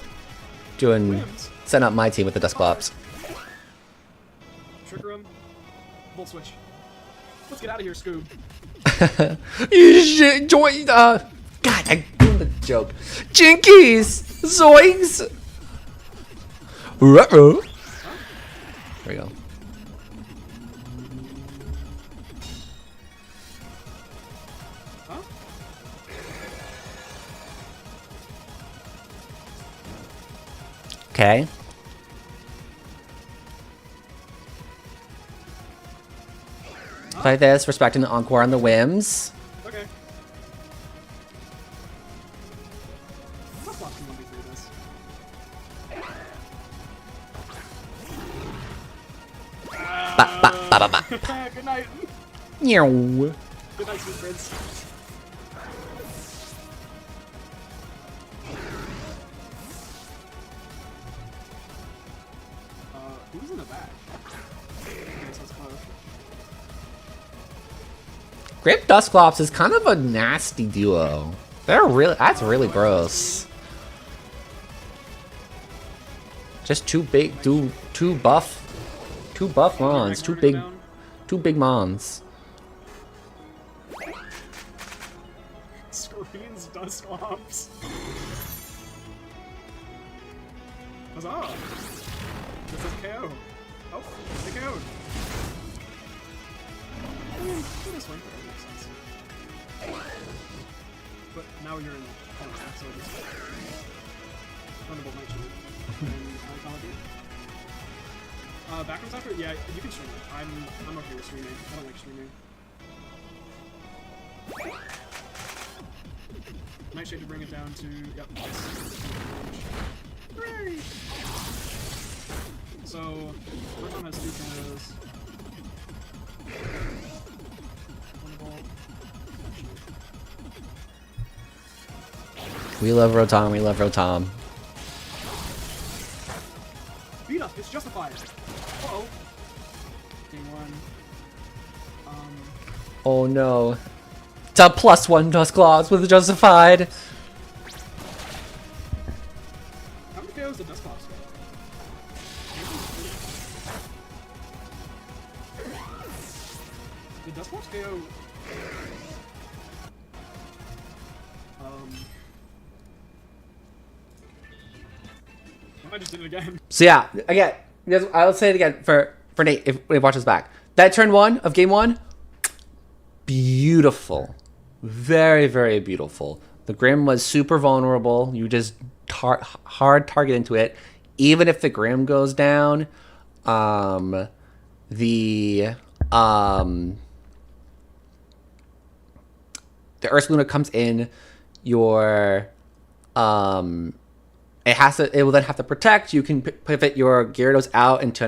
Setting up my team with the Dusclops. Trigger him. Volt switch. Let's get out of here, Scoob. Join. God, I'm doing the joke. Jinkies, zoinks. Ruh-oh. There we go. Huh? Okay. Play this, respecting the encore on the whims. Okay. Dusclops can let me through this. Ba, ba, ba, ba, ba. Good night. Meow. Good night, sweet prince. Who's in the back? Okay, so it's close. Grip Dusclops is kind of a nasty duo. That's really gross. Just two buff mons, two big mons. Screens Dusclops. Huzzah! This is KO. Oh, they KO'd. I mean, go this way. That makes sense. But now you're in the corner, so it's Thunderbolt Night Shield. And Call of Duty. Backwards after? Yeah, you can stream it. I'm okay with streaming. I don't like streaming. Nightshade to bring it down to, yep. Hooray! So, first one has 2 KOs. We love Rotom, we love Rotom. Beat up, it's justified. Uh-oh. Game 1. Oh no. It's a +1 Dusclops with Justified. How many KOs did Dusclops get? Did Dusclops KO? I just did it again. So yeah, again, I'll say it again for Nate if he watches back. That turn 1 of game 1, beautiful, very very beautiful. The Grim was super vulnerable. You just hard target into it. Even if the Grim goes down, the Ursaluna comes in. Your it will then have to protect. You can pivot your Gyarados out into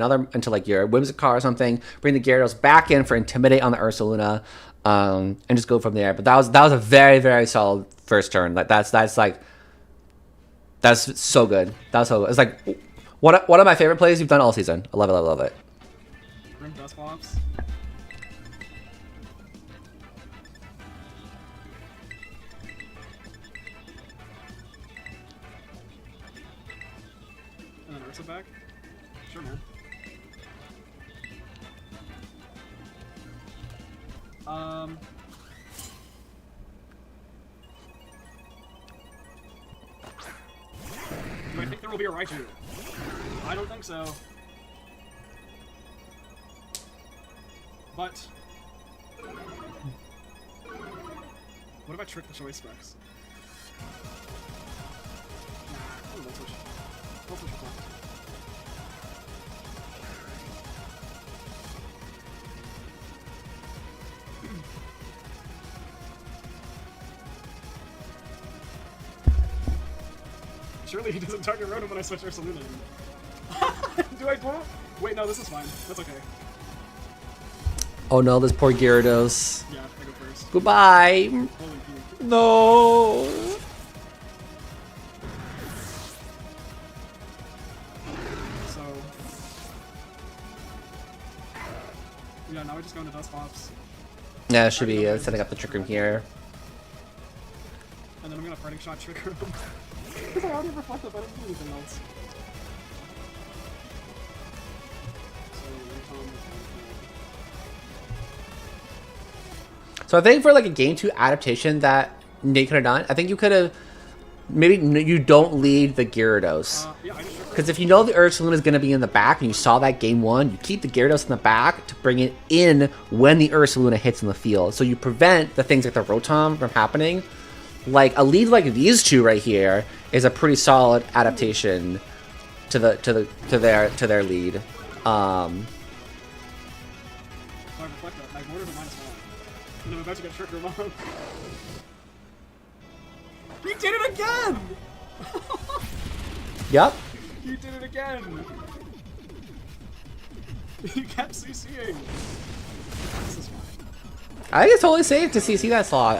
like your Whimsicott or something. Bring the Gyarados back in for Intimidate on the Ursaluna, and just go from there. But that was a very very solid first turn. Like that's so good. That's so good. It's like one of my favorite plays you've done all season. I love it. I love it. Grim Dusclops. And then Ursa back? Sure, man. Do I think there will be a Raichu? I don't think so. But what if I trick the choice specs? Nah, I'll Volt Switch. Volt Switch will talk. Surely he doesn't target Rotom when I switch Ursaluna. Do I blow? Wait, no, this is fine. That's okay. Oh no, this poor Gyarados. Yeah, I go first. Goodbye. Holy No. So yeah, now we just go into Dust Pops. Yeah, it should be setting up the Trick Room here. And then I'm gonna Parting Shot Trick Room. Because I already reflected, I didn't do anything else. So I think for like a game 2 adaptation that Nate could have done, I think you could have maybe you don't lead the Gyarados. Yeah, I just Because if you know the Ursaluna is going to be in the back and you saw that game 1, you keep the Gyarados in the back to bring it in when the Ursaluna hits in the field. So you prevent the things like the Rotom from happening. Like a lead like these two right here is a pretty solid adaptation to their lead. So I reflect that. My border's a -1. And I'm about to get Trick Room on. He did it again! Yep. He did it again! He kept CCing. This is fine. I think it's totally safe to CC that slot.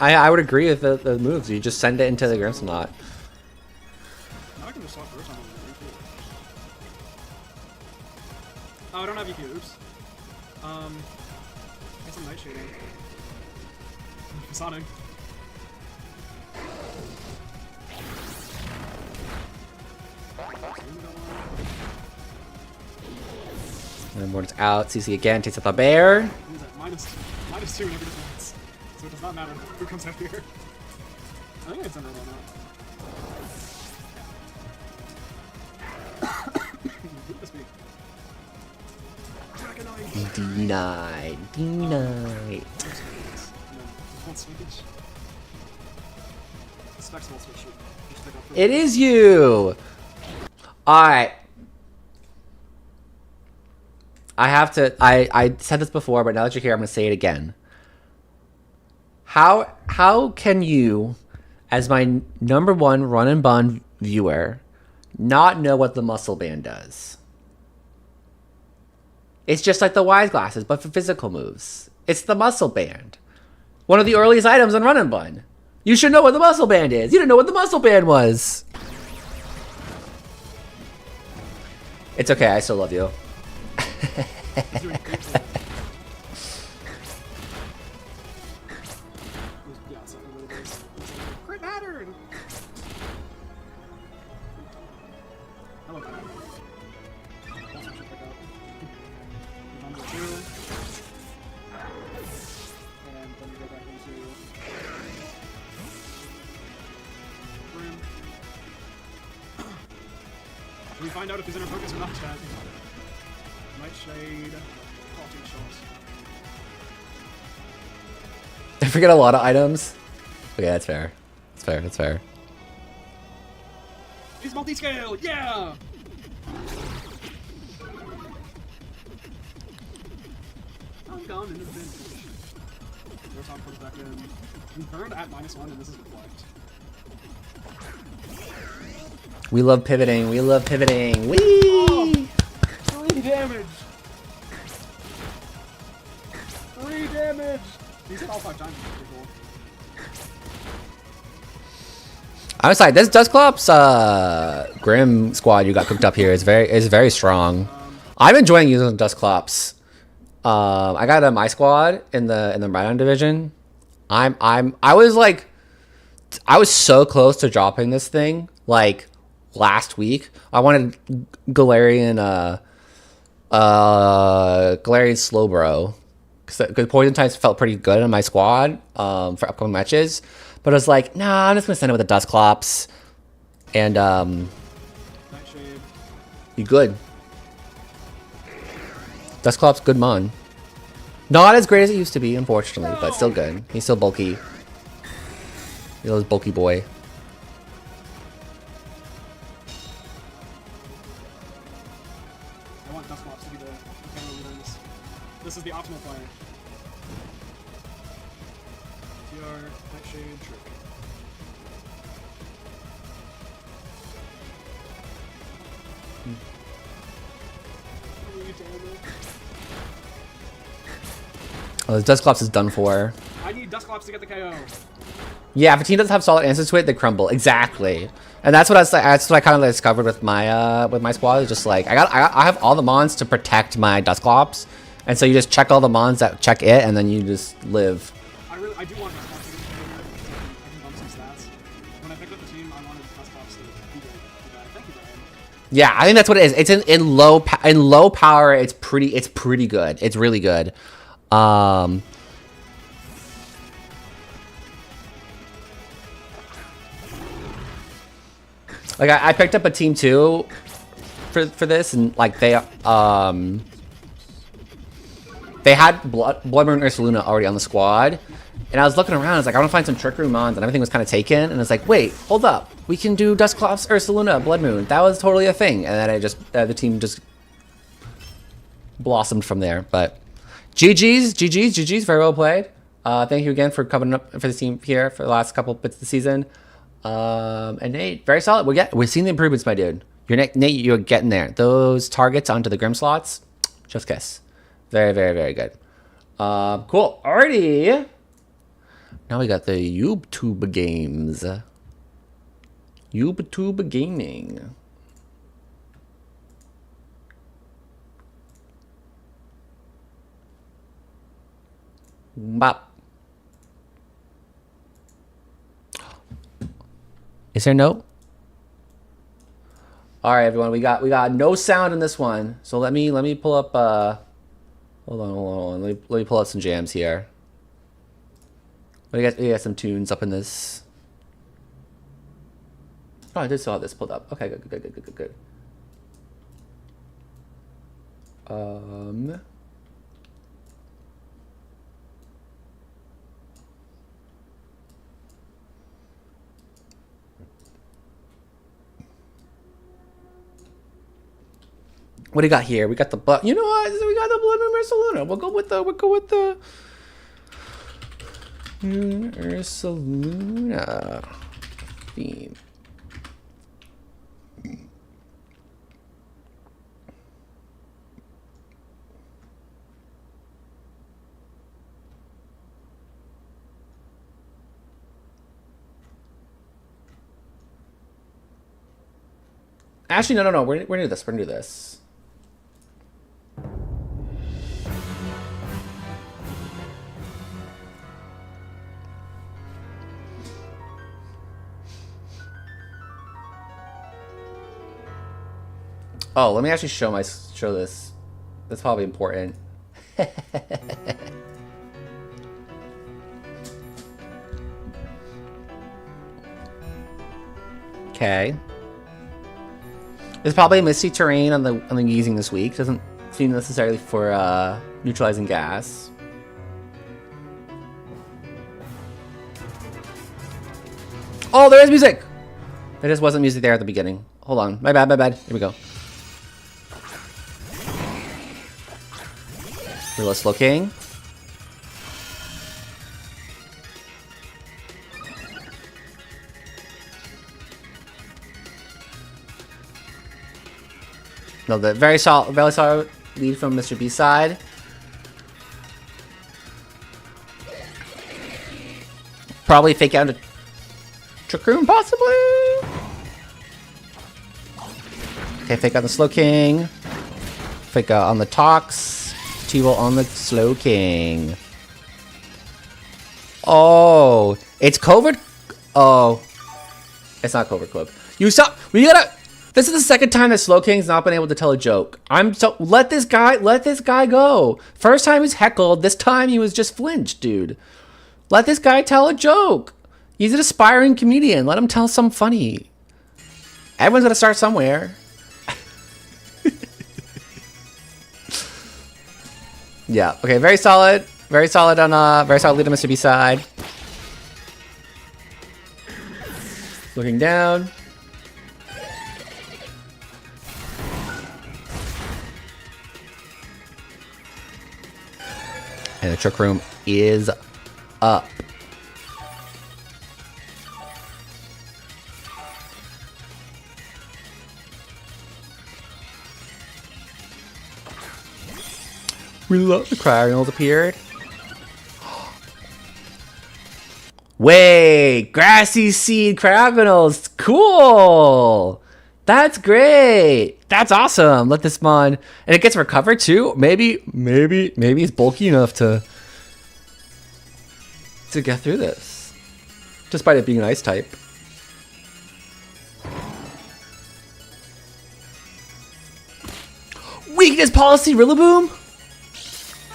I would agree with the moves. You just send it into the Grimmsnarl. Now I can just swap first on him. Oh, I don't have EQ. Oops. Get some Nightshading. Sonic. And then when it's out, CC again, takes out the bear. What is that? -2 in every defense. So it does not matter who comes out here. I think it's under one now. Who this be? Dragonite! Denied. Denied. Won't switch. The specs won't switch. Just pick up It is you! Alright. I have to, I said this before, but now that you're here, I'm going to say it again. How can you, as my #1 run and bun viewer, not know what the muscle band does? It's just like the wise glasses, but for physical moves. It's the muscle band. One of the earliest items on run and bun. You should know what the muscle band is. You didn't know what the muscle band was. It's okay, I still love you. He's doing great things. Yeah, so it really does. Great pattern! I love that. That's what I should pick up. Number 2. And then you go back into Brim. Can we find out if he's in our focus or not, chat? Nightshade, Halting Shots. I forget a lot of items. Okay, that's fair. That's fair, that's fair. He's multi-scale, yeah! I'm gone in the vintage. Rotom comes back in. We burned at -1 and this is reflect. We love pivoting, we love pivoting. Whee! Oh! 3 damage! 3 damage! He's hit all 5 times, which is pretty cool. I'm sorry, this Dustclops Grim squad you got cooked up here is very strong. I'm enjoying using Dustclops. I got my squad in the Rhydon division. I was so close to dropping this thing like last week. I wanted Galarian Slowbro because Poison types felt pretty good on my squad for upcoming matches. But I was like, nah, I'm just gonna send it with the Dustclops, and Nightshade. you good. Dustclops, good mon. Not as great as it used to be, unfortunately, but still good. He's still bulky. He's a bulky boy. I want Dustclops to be the camera leader in this. This is the optimal play. TR, Nightshade, Trick. Oh, the Dustclops is done for. I I need Dusclops to get the KO. Yeah, if a team doesn't have solid answers to it, they crumble. Exactly. And that's what that's what I kind of discovered with my squad. Is just like I have all the mons to protect my Dusclops, and so you just check all the mons that check it, and then you just live. I do want Dusclops to get the KO. I can bump some stats. When I picked up the team, I wanted Dusclops to be good. Thank you, Brian. Yeah, I think that's what it is. It's in low power. It's pretty good. It's really good. Like I picked up a team too for this, and like they had Blood Moon Ursaluna already on the squad, and I was looking around. I was like, I want to find some Trick Room mons, and everything was kind of taken. And I was like, wait, hold up, we can do Dusclops Ursaluna Blood Moon. That was totally a thing. And then I just the team just blossomed from there. But GG's, very well played. Thank you again for coming up for the team here for the last couple bits of the season. And Nate, very solid. We're seeing the improvements, my dude. Nate, you're getting there. Those targets onto the Grim slots, just kiss. Very, very, very good. Cool. Alrighty. Now we got the YouTube games. YouTube gaming. Bop. Is there no? All right, everyone. We got no sound in this one. So let me pull up. Hold on. Let me pull up some jams here. We got some tunes up in this. Oh, I did still have this pulled up. Okay, good. What do you got here? We got the you know what? We got the Blood Moon Ursaluna. We'll go with the Ursaluna theme. Actually, no. We're gonna do this. We're gonna do this. Oh, let me actually show this. That's probably important. Okay. There's probably a misty terrain on the Yeezing this week. Doesn't seem necessarily for neutralizing gas. Oh, there is music. There just wasn't music there at the beginning. Hold on. My bad. Here we go. Real slow king. No, the very solid lead from Mr. B's side. Probably fake out a Trick Room, possibly. Okay, fake out the Slow King. Fake out on the Tox. T-roll on the Slow King. Oh, it's covert. Oh, it's not covert cloak. You saw. We gotta. This is the second time that Slow King's not been able to tell a joke. Let this guy go. First time he's heckled. This time he was just flinched, dude. Let this guy tell a joke. He's an aspiring comedian. Let him tell something funny. Everyone's gonna start somewhere. Yeah. Okay. Very solid. Very solid on very solid lead on Mr. B side. Looking down. And the Trick Room is up. We love the Koraidons appeared. Wait, Grassy Seed Cravenels. Cool. That's great. That's awesome. Let this mon. And it gets recovered too. Maybe it's bulky enough to get through this. Despite it being an ice type. Weakness policy, Rillaboom?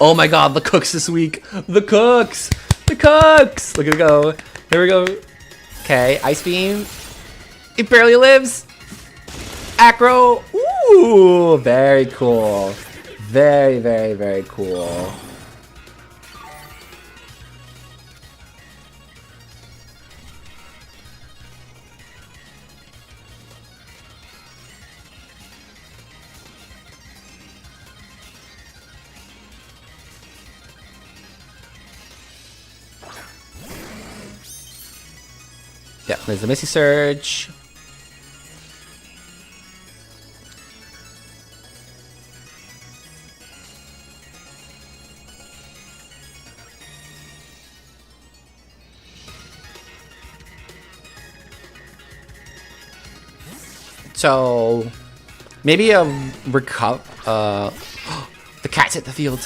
Oh my god, the cooks this week. The cooks. The cooks. Look at it go. Here we go. Okay, Ice Beam. It barely lives. Acro. Ooh, very cool. Very, very, very cool. Yeah, there's the Misty Surge. So maybe a the cat's hit the field.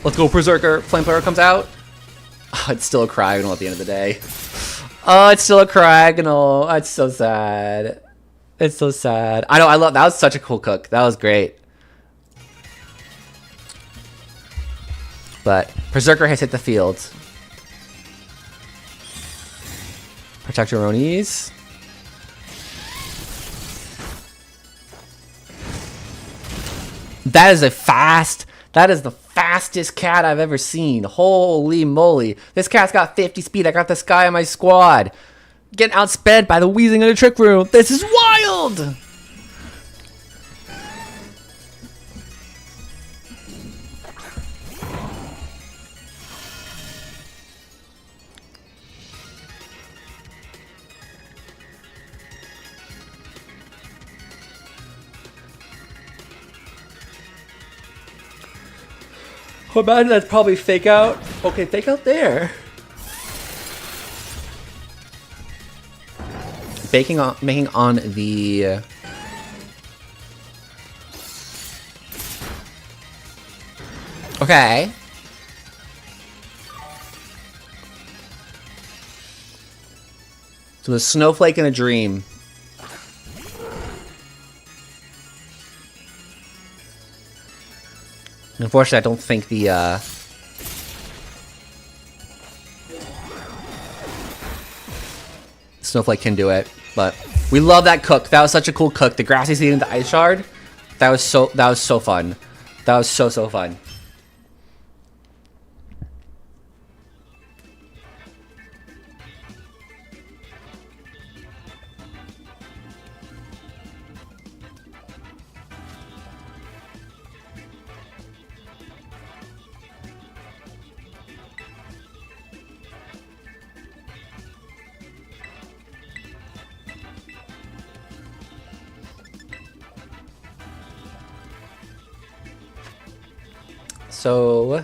Let's go, Berserker. Flamethrower comes out. Oh, it's still a Koraidon at the end of the day. Oh, it's still a Koraidon. That's so sad. It's so sad. I know. I love that. Was such a cool cook. That was great. But Berserker has hit the field. Protect your Ronies. That is a fast. That is the fastest cat I've ever seen. Holy moly. This cat's got 50 speed. I got this guy on my squad. Getting outsped by the Wheezing in the Trick Room. This is wild! Oh, imagine that's probably fake out. Okay, fake out there. Making on the okay. So the Snowflake in a Dream. Unfortunately, I don't think the Snowflake can do it, but we love that cook. That was such a cool cook. The Grassy Seed into Ice Shard. That was so fun. That was so fun. So,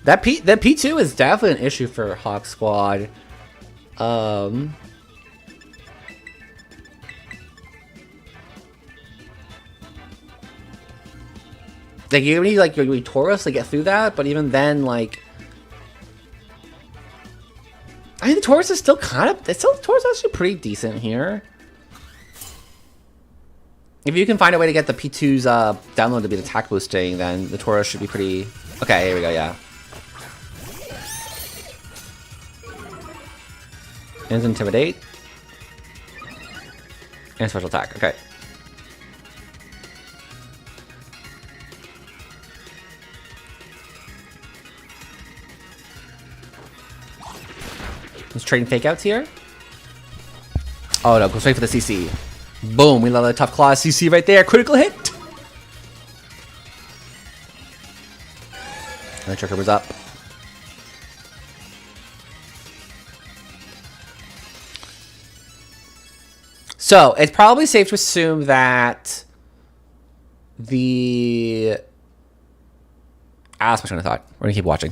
that P2 is definitely an issue for Hawk Squad. Like you need like your Taurus to get through that, but even then, like, I mean, the Taurus is still kind of... Taurus is actually pretty decent here. If you can find a way to get the P2's download to be the attack boosting, then the Taurus should be pretty... Okay, here we go, yeah. And Intimidate. And Special Attack, okay. Let's trading fake outs here. Oh no, go straight for the CC. Boom, we love that Tough Claw CC right there. Critical hit. And the Tricker was up. So it's probably safe to assume that the... that's my train of thought. We're going to keep watching.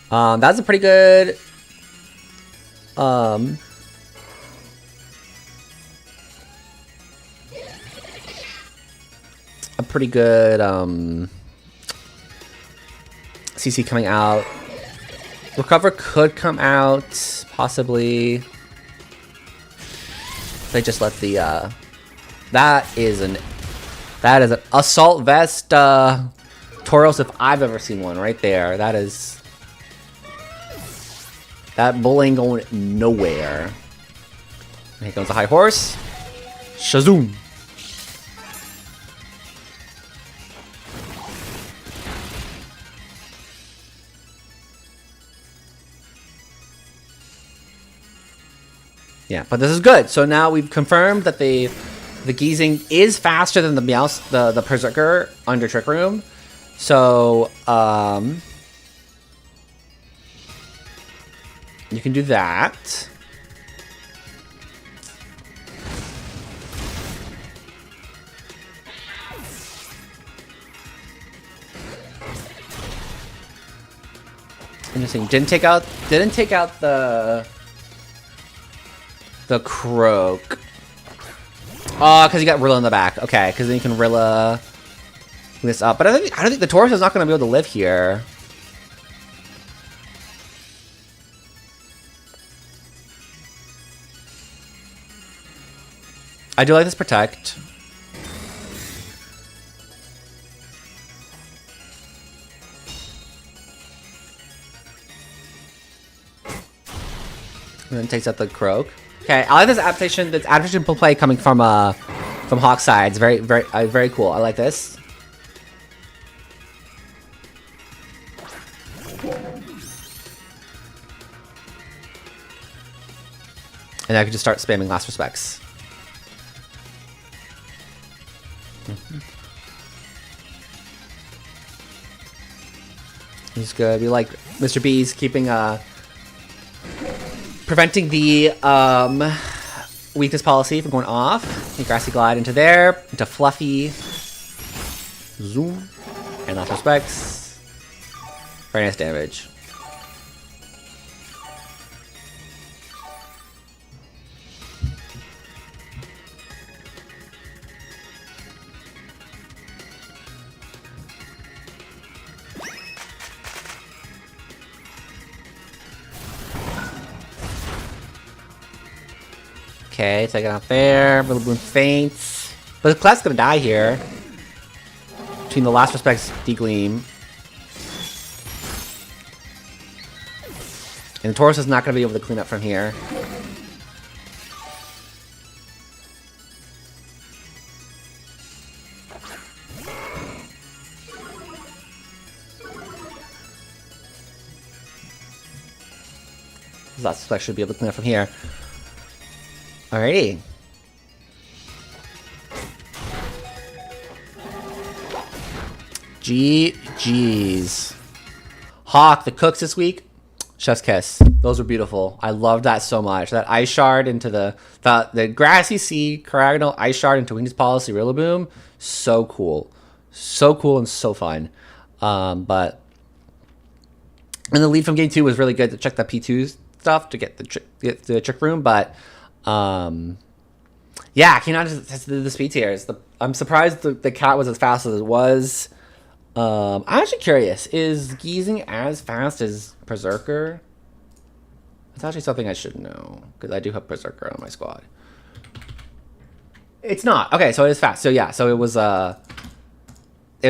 That's a pretty good... a pretty good CC coming out. Recover could come out, possibly. They just let the that is an assault vest Tauros if I've ever seen one right there. That bull ain't going nowhere. Here comes the high horse. Shazoom. Yeah, but this is good. So now we've confirmed that the Geezing is faster than the Meowth, the Berserker under Trick Room. So you can do that. Interesting. Didn't take out the Croak. Oh, because you got Rilla in the back. Okay, because then you can Rilla this up. But I don't think the Tauros is not going to be able to live here. I do like this protect. And then takes out the Croak. Okay, I like this adaptation. This adaptation play coming from Hawk's side. It's very cool. I like this. And I can just start spamming Last Respects. He's good. We like Mr. B's keeping preventing the weakness policy from going off. The Grassy Glide into there, into Fluffy. Zoom. And Last Respects. Very nice damage. Okay, take it out there. Rillaboom faints. But the class is gonna die here. Between the Last Respects Degleam. And the Tauros is not gonna be able to clean up from here. Last Respects should be able to clean up from here. Alrighty. GG's. Hawk, the cooks this week. Chef's kiss. Those were beautiful. I loved that so much. That ice shard into the Grassy Sea, Koraidon ice shard into Weakness Policy Rillaboom. So cool. So cool and so fun. But and the lead from game 2 was really good to check that P2 stuff to get the trick room, but yeah, cannot just the speed tiers. I'm surprised the cat was as fast as it was. I'm actually curious, is Geezing as fast as Berserker? It's actually something I should know, because I do have Berserker on my squad. It's not. Okay, so it is fast. So yeah, so it was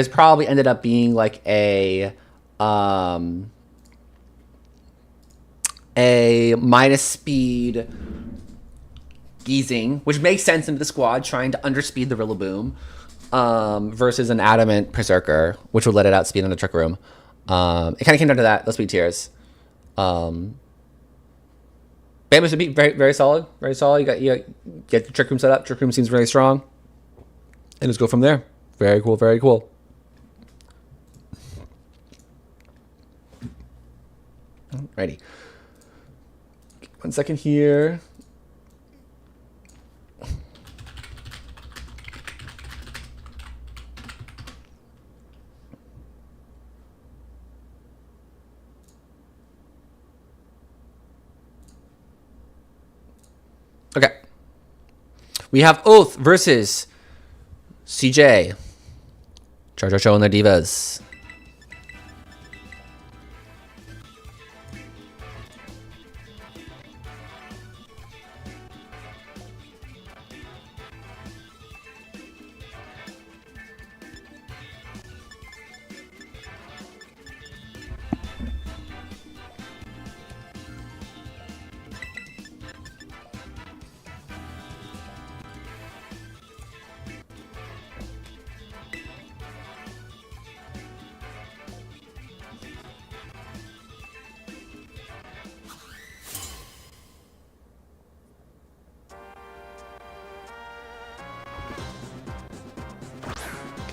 probably ended up being like a minus speed Geezing, which makes sense into the squad trying to underspeed the Rillaboom, versus an adamant Berserker, which would let it outspeed on the Trick Room. It kind of came down to that, those speed tiers. Bambus would be very, very solid, very solid. You get the Trick Room set up. Trick Room seems really strong, and just go from there. Very cool, very cool. Alrighty. 1 second here. We have Oath versus CJ. Charger showing their divas.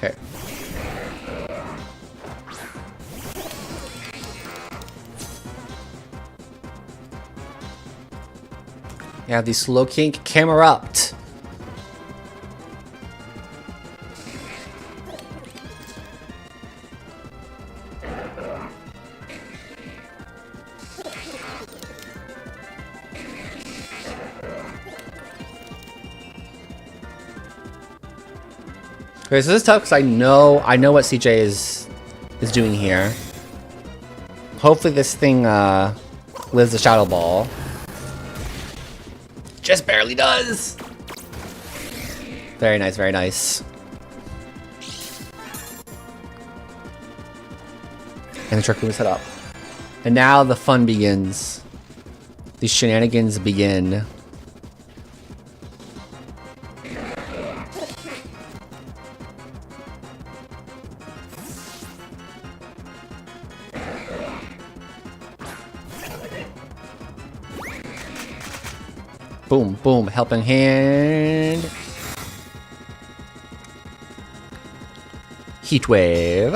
Okay. Yeah, the slow kink camera upped. Okay, so this is tough because I know what CJ is doing here. Hopefully this thing lives the Shadow Ball. Just barely does. Very nice, very nice. And the trick room is set up. And now the fun begins. The shenanigans begin. Boom, boom, helping hand. Heat wave.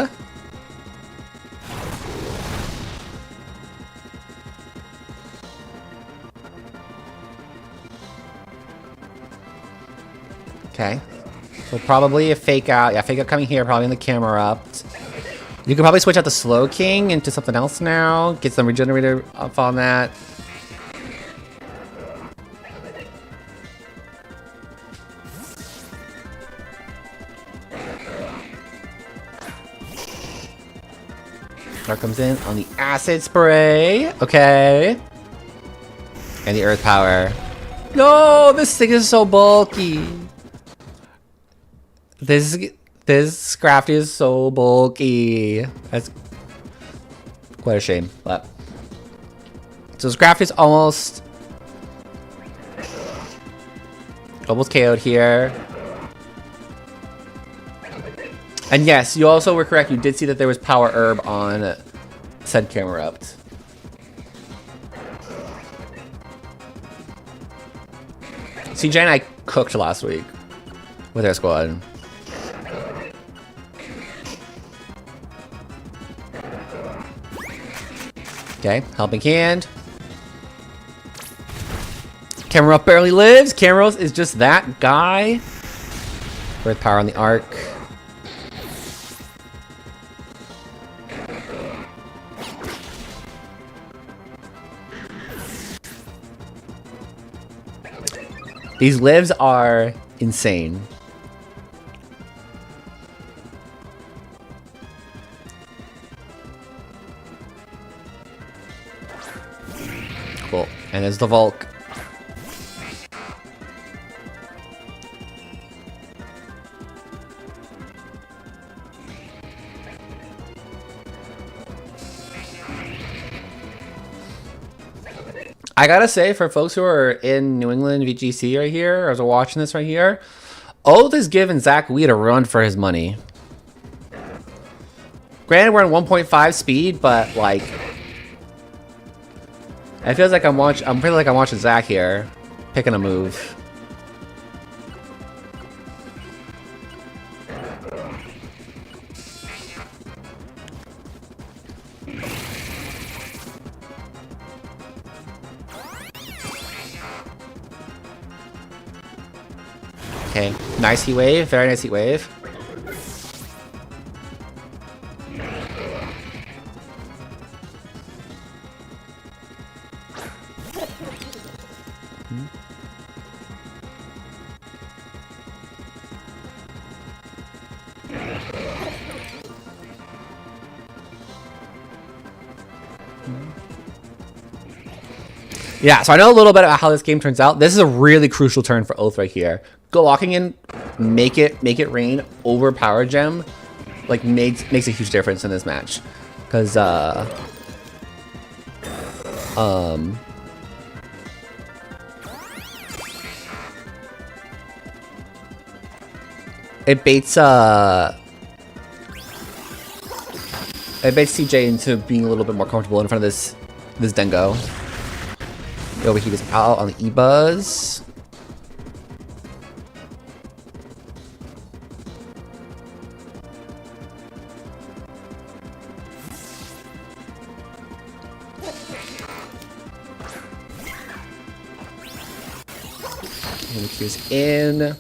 Okay. So probably a fake out. Yeah, fake out coming here, probably in the camera up. You can probably switch out the Slow King into something else now. Get some regenerator up on that. Dark comes in on the acid spray. Okay. And the earth power. No, this thing is so bulky. This Scrafty is so bulky. That's quite a shame, but so Scrafty's almost KO'd here. And yes, you also were correct. You did see that there was power herb on said camera up. CJ and I cooked last week with our squad. Okay, helping hand. Camera up barely lives. Cameros is just that guy. Earth power on the arc. These lives are insane. Cool. And there's the Volk. I gotta say, for folks who are in New England VGC right here, or are watching this right here, Oath is giving Zach Weed a run for his money. Granted, we're on 1.5 speed, but like, it feels like I'm feeling like I'm watching Zach here, picking a move. Okay, nice heat wave, very nice heat wave. Yeah, so I know a little bit about how this game turns out. This is a really crucial turn for Oath right here. Go locking in, make it rain over Power Gem, like makes a huge difference in this match, because it baits CJ into being a little bit more comfortable in front of this Dengo. Overheat is out on the E-Buzz. Q's in.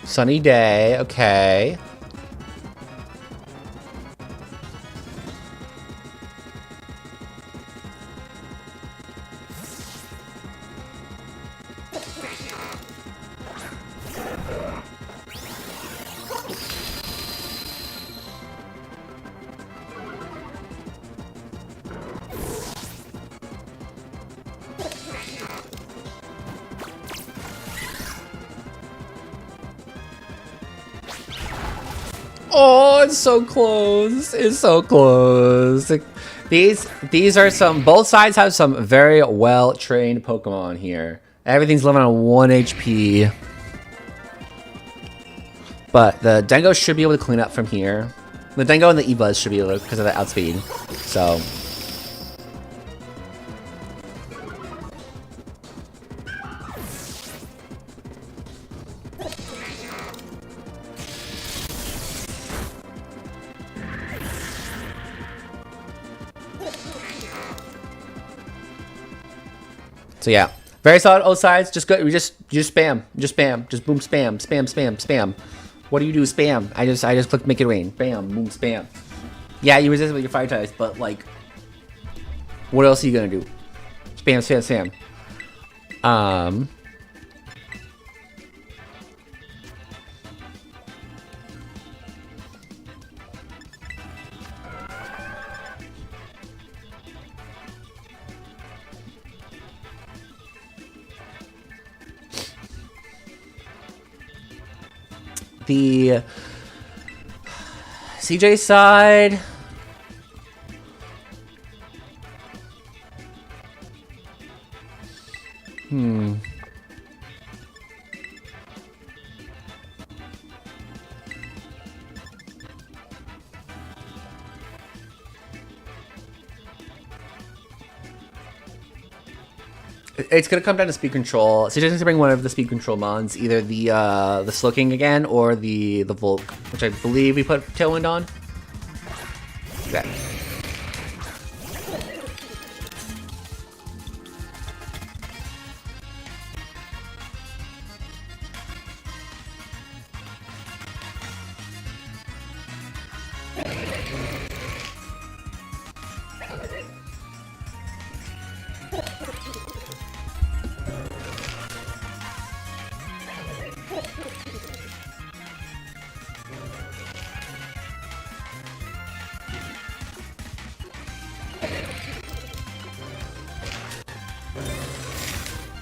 Sunny day, okay. Oh, it's so close. It's so close. These are some, both sides have some very well trained Pokemon here. Everything's living on 1 HP. But the Dengo should be able to clean up from here. The Dengo and the E-Buzz should be able to, because of the outspeed. So yeah, very solid O sides. Just go. You just spam, just boom, spam. What do you do? Spam. I just click make it rain. Bam, boom, spam. Yeah, you resist it with your fire types, but like, what else are you gonna do? Spam. The CJ side. It's gonna come down to speed control. So just to bring one of the speed control mons, either the Slowking again or the Volk, which I believe we put Tailwind on. Okay.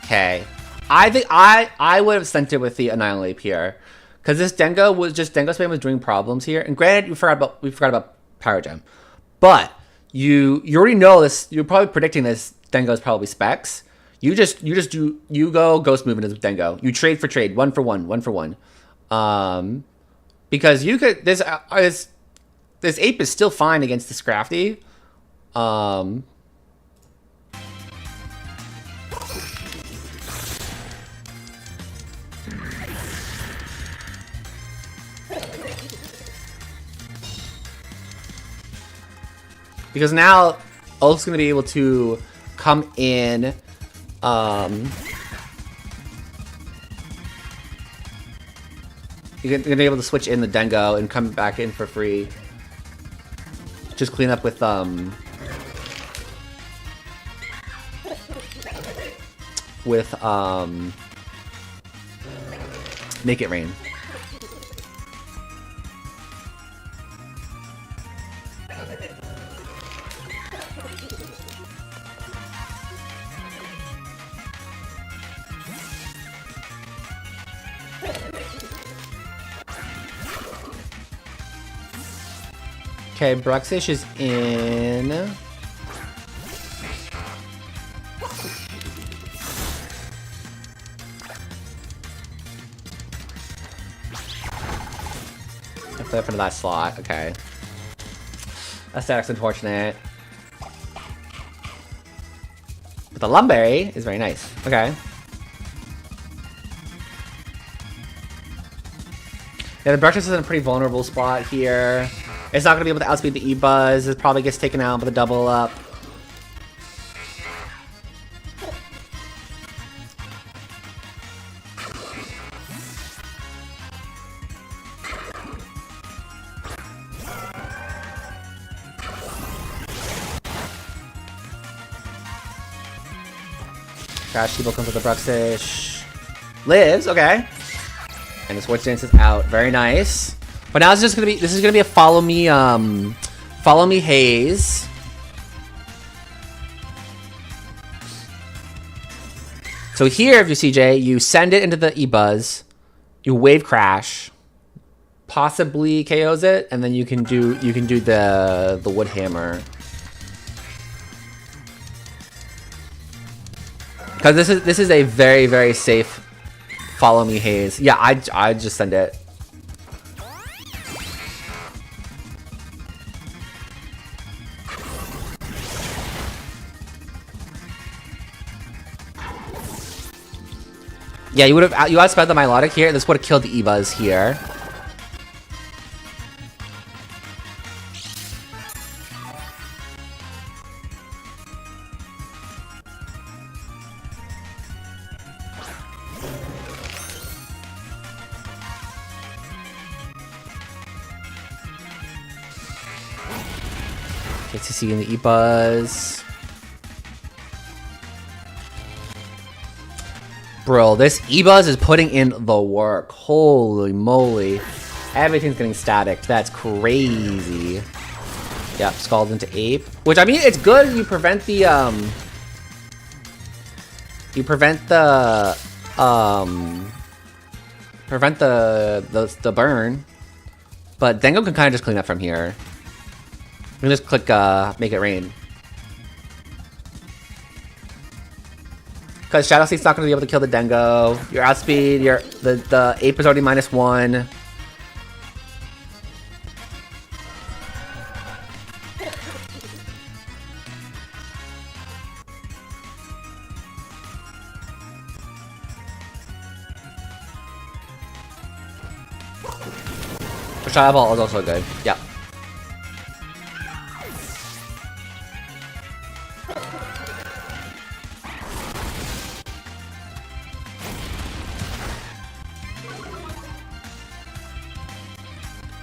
Okay, I think I would have sent it with the Annihilate here, because this Dengo spam was doing problems here. And granted, we forgot about Power Gem, but you already know this. You're probably predicting this Dengo is probably specs. You go Ghost Move into Dengo. You trade for trade, 1 for 1. Because you could this Ape is still fine against this Crafty. Because now Ulf's going to be able to come in. You're going to be able to switch in the Dengo and come back in for free. Just clean up with Make it rain. Okay, Bruxish is in. I put it into that slot. Okay. That's unfortunate. But the Lumberry is very nice. Okay. Yeah, the Bruxish is in a pretty vulnerable spot here. It's not going to be able to outspeed the E-Buzz. It probably gets taken out with a double up. Crash Teeble comes with the Bruxish. Lives, okay. And the Switch Dance is out. Very nice. But now it's just gonna be, this is gonna be a follow me haze. So here, if you CJ, you send it into the E-Buzz, you wave crash, possibly KOs it, and then you can do the Wood Hammer. Because this is a very, very safe follow me haze. Yeah, I just send it. Yeah, you outsped the Milotic here. This would have killed the E-Buzz here. KCC in the E-Buzz. Bro, this E-Buzz is putting in the work. Holy moly. Everything's getting static. That's crazy. Yep, Scald into Ape. Which, I mean, it's good. You prevent the, the burn. But Dengo can kind of just clean up from here. We can just click, Make It Rain. Because Shadow Sleep's not going to be able to kill the Dengo. Your outspeed, the Ape is already -1. Shadow Ball is also good. Yep.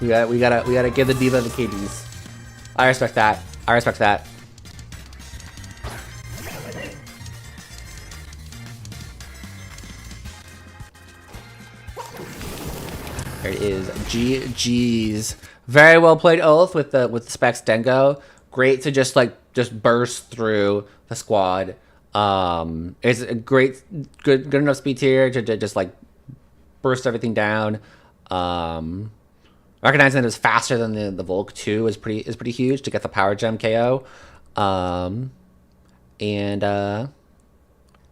We gotta give the diva the KDs. I respect that. I respect that. There it is. GG's. Very well played, Oath, with the Specs Dengo. Great to just burst through the squad. It's a good enough speed tier to just like burst everything down. Recognizing that it was faster than the Volk 2 is pretty huge to get the Power Gem KO.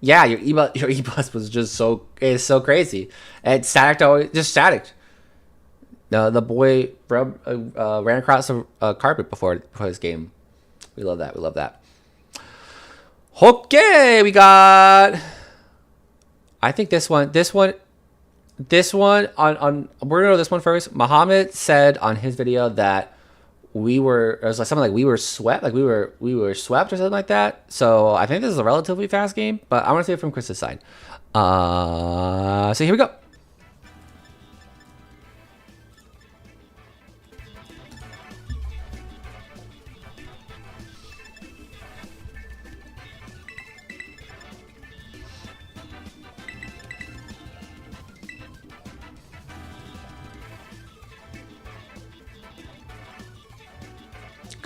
Yeah, your E-Buzz was just so crazy. And static just static. The boy ran across a carpet before this game. We love that. We love that. Okay, we got. I think this one on we're gonna go this one first. Muhammad said on his video that it was like something like we were swept or something like that. So I think this is a relatively fast game, but I want to see it from Chris's side. So here we go.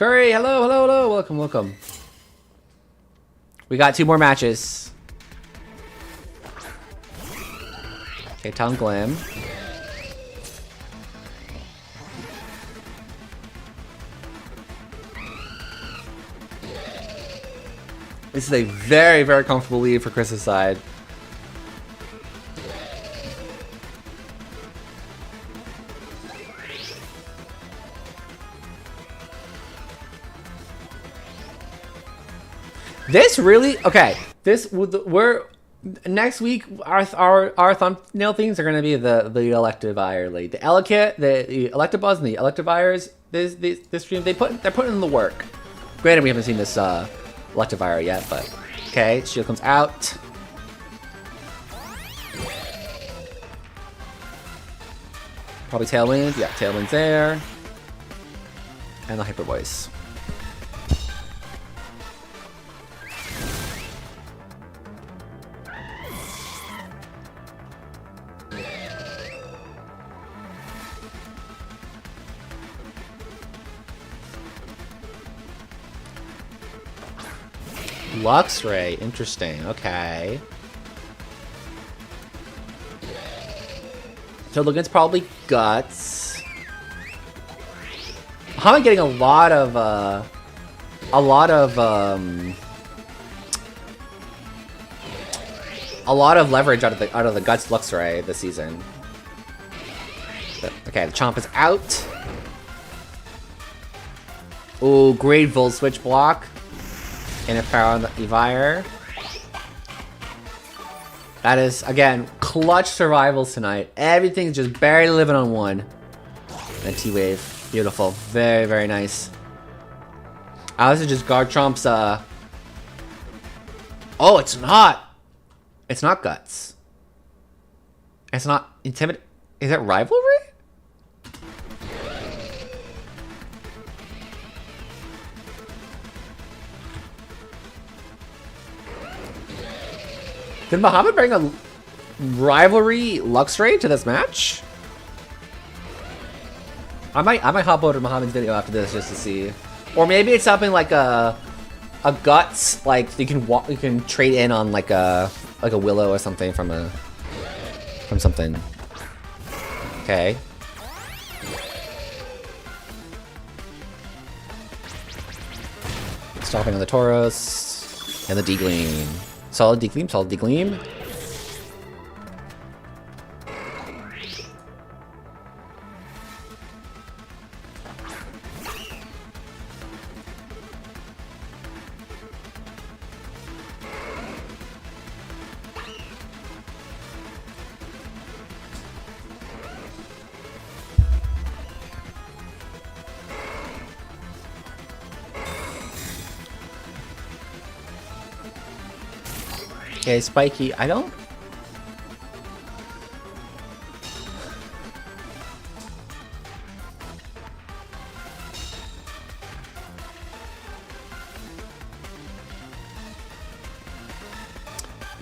Curry, hello, hello, hello. Welcome, welcome. We got 2 more matches. Okay, Town Glam. This is a very, very comfortable lead for Chris's side. This really okay. We're next week. Our thumbnail things are gonna be the Electivire lead, the Elekit, the Electabuzz, and the Electivires. This stream they're putting in the work. Granted, we haven't seen this Electivire yet, but okay. Shield comes out. Probably Tailwind. Yeah, Tailwind's there, and the Hyper Voice. Luxray, interesting. Okay. So Logan's probably Guts. I'm getting a lot of leverage out of the Guts Luxray this season. Okay, the Chomp is out. Ooh, great Volt Switch block. And a power on the Evire. That is, again, clutch survivals tonight. Everything's just barely living on one. And T-Wave. Beautiful. Very, very nice. This is just Garchomp's, Oh, it's not! It's not Guts. It's not Intimidate. Is that Rivalry? Did Muhammad bring a rivalry Luxray to this match? I might hop over to Muhammad's video after this just to see, or maybe it's something like a Guts, like you can trade in on like a Willow or something from something. Okay. Stopping on the Tauros and the D-Gleam. Solid D-Gleam, solid D-Gleam. Okay, Spiky, I don't...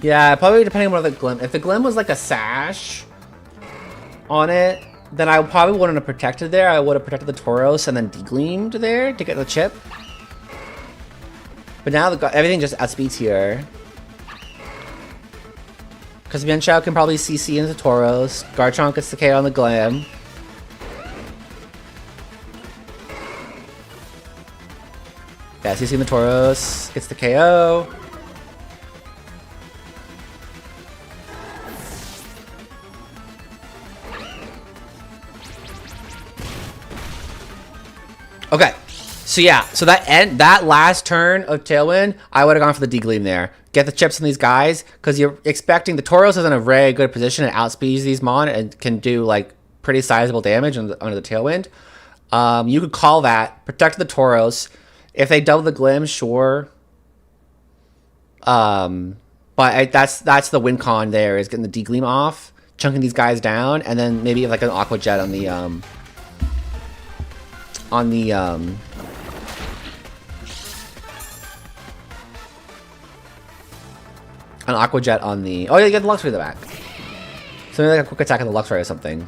Yeah, probably depending on what the Glim... If the Glim was like a sash on it, then I probably wouldn't have protected there. I would have protected the Tauros and then de-gleamed there to get the chip. But now everything just outspeeds here. Because Mienshao can probably CC into Tauros. Garchomp gets the KO on the Glam. Yeah, CC in the Tauros. Gets the KO. Okay. So yeah, so that last turn of Tailwind, I would have gone for the D-Gleam there. Get the chips on these guys, because you're expecting the Tauros is in a very good position and outspeeds these Mon and can do like pretty sizable damage under the Tailwind. You could call that, protect the Tauros. If they double the Glim, sure. But that's the win con there, is getting the D-Gleam off, chunking these guys down, and then maybe like an Aqua Jet on the an Aqua Jet on the... Oh, yeah, you get the Luxray in the back. So maybe like a quick attack on the Luxray or something.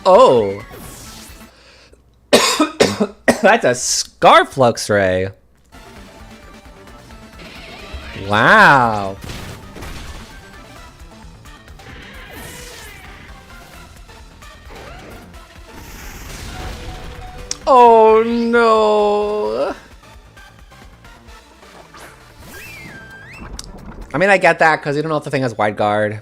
Oh. That's a Scarflux Ray. Wow. Oh no. I mean, I get that because you don't know if the thing has wide guard.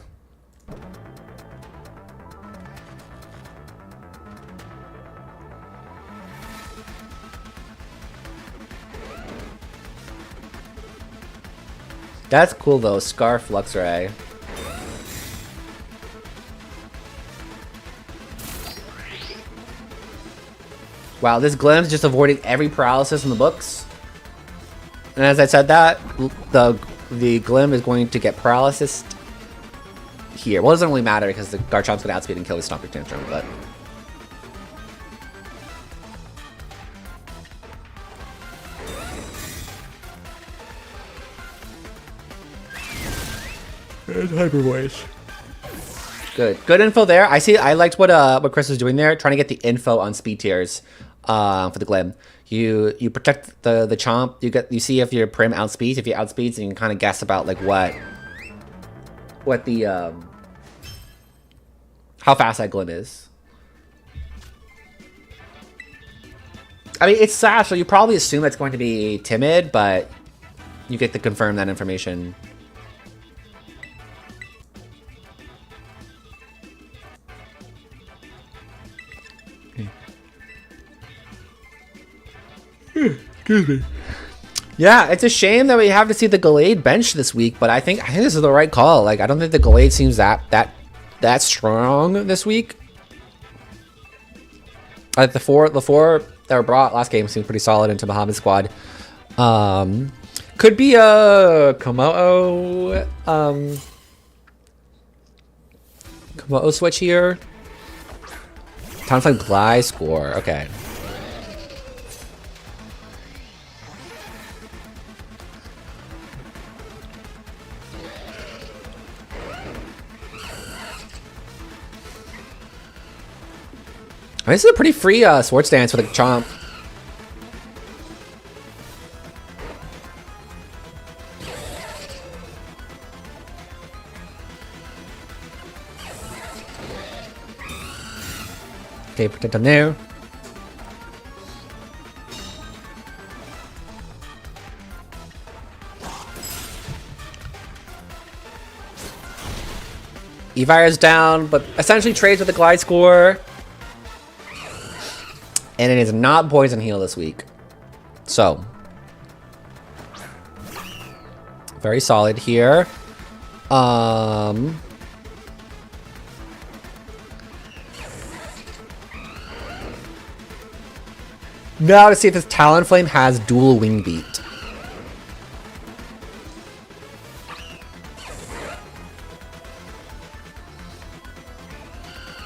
That's cool though, Scarf Luxray. Wow, this Glim's just avoiding every paralysis in the books. And as I said that, the Glim is going to get paralysis here. Well, it doesn't really matter because the Garchomp's going to outspeed and kill the Stomper Tantrum, but... And Hyper Voice. Good info there. I liked what Chris was doing there, trying to get the info on speed tiers for the Glim. You protect the Chomp. You see if your Prim outspeeds. If you outspeeds, then you can kind of guess about like what the how fast that Glim is. I mean, it's Sash, so you probably assume it's going to be timid, but you get to confirm that information. Excuse me. Yeah, it's a shame that we have to see the Gallade bench this week, but I think this is the right call. Like, I don't think the Gallade seems that strong this week. The four that were brought last game seemed pretty solid into Muhammad's squad. Could be a Komodo switch here. Talonflame Glide score. Okay. I mean, this is a pretty free sword stance for the Chomp. Okay, protect him there. Evire is down, but essentially trades with the Glide score. And it is not Poison Heal this week. So. Very solid here. Now to see if this Talonflame has dual Wing Beat.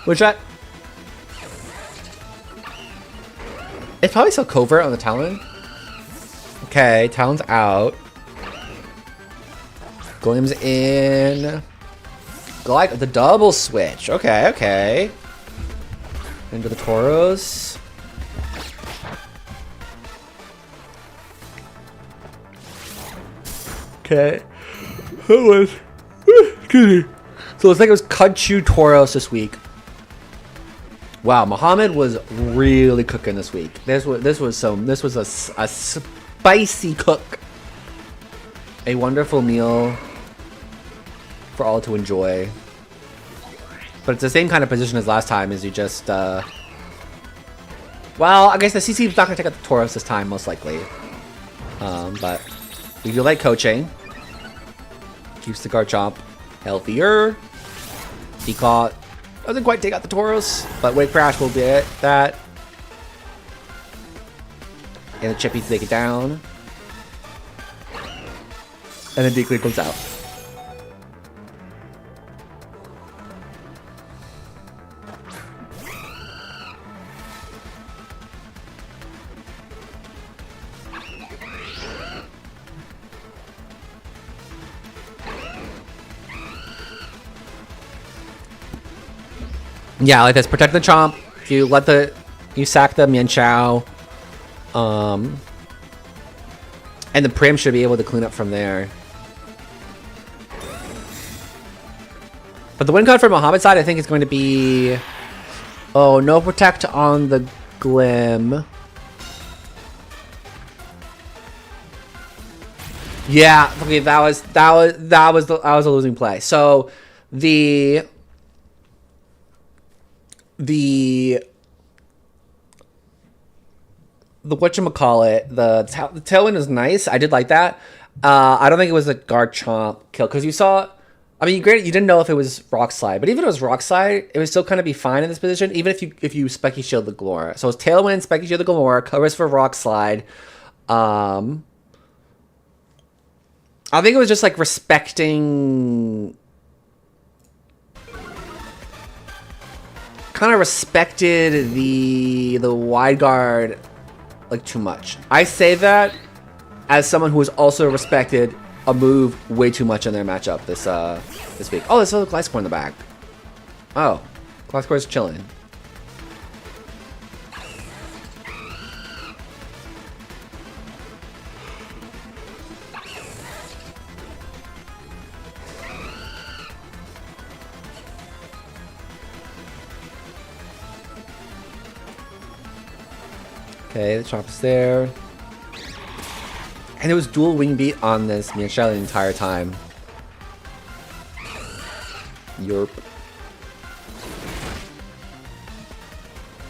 Which it's probably still covert on the Talon. Okay, Talon's out. Glim's in. Like the double switch. Okay, okay. Into the Tauros. Okay. Excuse me. So it's like it was Kachu Tauros this week. Wow, Muhammad was really cooking this week. This was a spicy cook. A wonderful meal for all to enjoy. But it's the same kind of position as last time, as you just well, I guess the CC is not gonna take out the Tauros this time, most likely. But we do like coaching. Keeps the Garchomp healthier. He caught. Doesn't quite take out the Tauros, but Wave Crash will get that. And the Chippy to take it down. And then Declear comes out. Yeah, like this. Protect the Chomp. If you sack the Mian Chao, and the Prim should be able to clean up from there. But the win card for Muhammad's side, I think, is going to be... Oh, no protect on the Glim. Yeah, okay, that was a losing play. So the whatchamacallit, the tailwind is nice. I did like that. I don't think it was a Garchomp kill because you saw. I mean, great. You didn't know if it was Rock Slide, but even if it was Rock Slide, it would still kind of be fine in this position. Even if you Specky Shield the Glora, so it's Tailwind, Specky Shield the Glora, covers for Rock Slide. I think it was just like respecting, kind of respected the wide guard like too much. I say that as someone who has also respected a move way too much in their matchup this week. Oh, there's a Gliscor in the back. Oh, Gliscor's chilling. Okay, the chop is there. And it was dual wing beat on this Mian Chao the entire time. Yerp.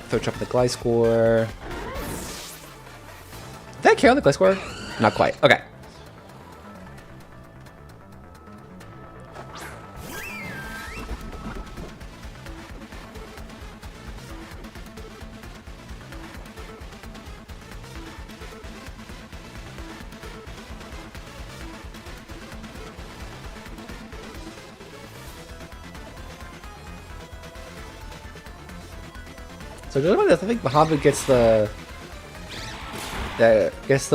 Throw chop the Gliscor. Did I carry on the Gliscor? Not quite. Okay. So good about this. I think Muhammad gets the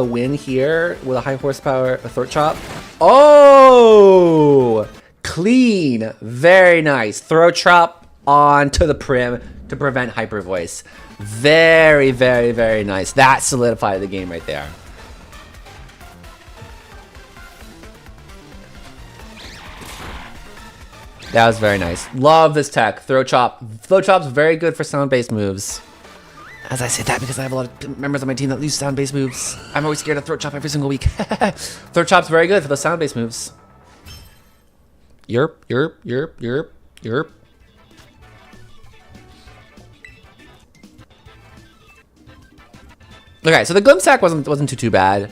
win here with a high horsepower throat chop. Oh, clean, very nice throat chop onto the Prim to prevent hyper voice. Very, very, very nice. That solidified the game right there. That was very nice. Love this tech. Throat chop. Throat chop's very good for sound-based moves. As I say that because I have a lot of members on my team that use sound-based moves. I'm always scared of throat chop every single week. Throat chop's very good for the sound-based moves. Yerp, yerp, yerp, yerp, yerp. Okay, so the Glim sack wasn't too bad.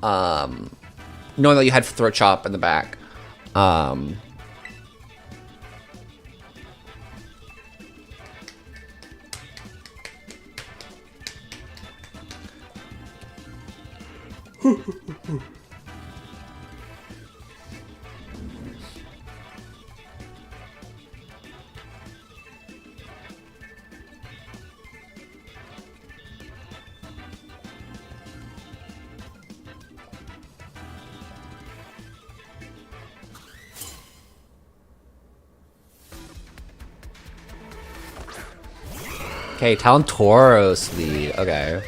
Knowing that you had throat chop in the back. Okay, Talentoros lead. Okay.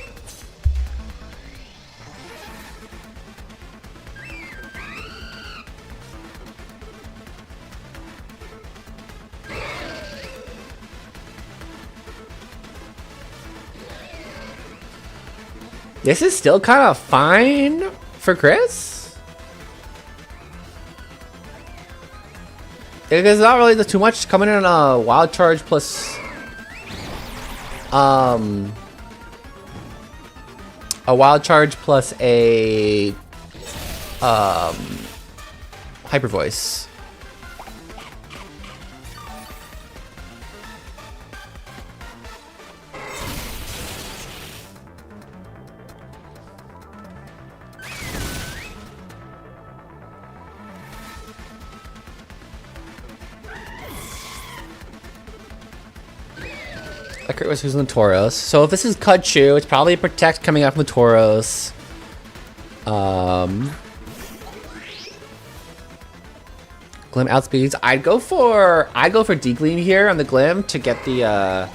This is still kind of fine for Chris. It's not really too much coming in on a wild charge plus a wild charge plus a hyper voice. Kurt was using the Tauros. So if this is Cudchew, it's probably a Protect coming out from the Tauros. Glim outspeeds. I'd go for D-Gleam here on the Glim to get the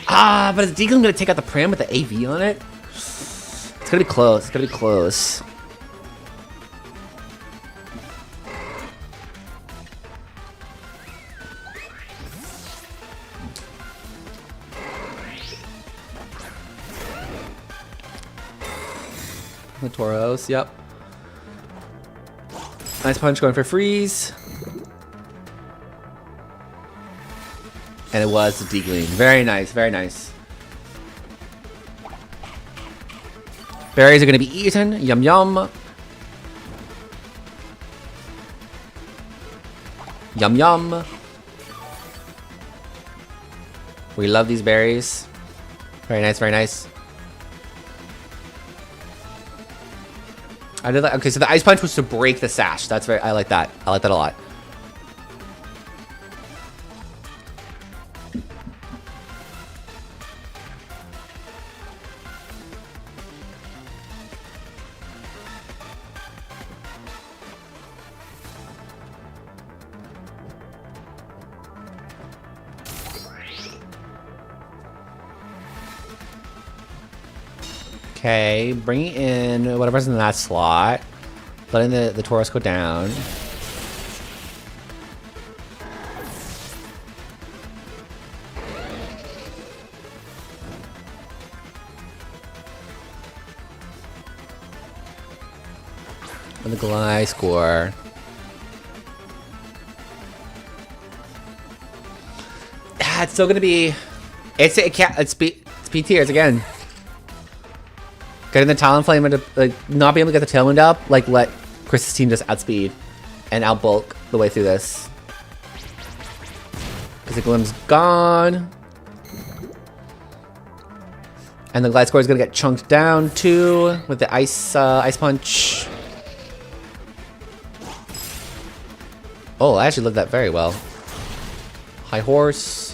Ah, but is Deaglin gonna take out the Pram with the AV on it? It's gonna be close. It's gonna be close. The Tauros, yep. Nice punch going for freeze. And it was the Deagling. Very nice, very nice. Berries are going to be eaten. Yum yum. Yum yum. We love these berries. Very nice, very nice. I did that. Okay, so the ice punch was to break the sash. That's very. I like that. I like that a lot. Okay, bringing in whatever's in that slot. Letting the Tauros go down. And the Glide score. Ah, it's still gonna be. It's B tiers again. Getting the Talonflame into, like, not being able to get the Tailwind up, like, let Chris's team just outspeed and outbulk the way through this. Because the Glim's gone. And the Glide Score is going to get chunked down, too, with the Ice Punch. Oh, I actually lived that very well. High Horse.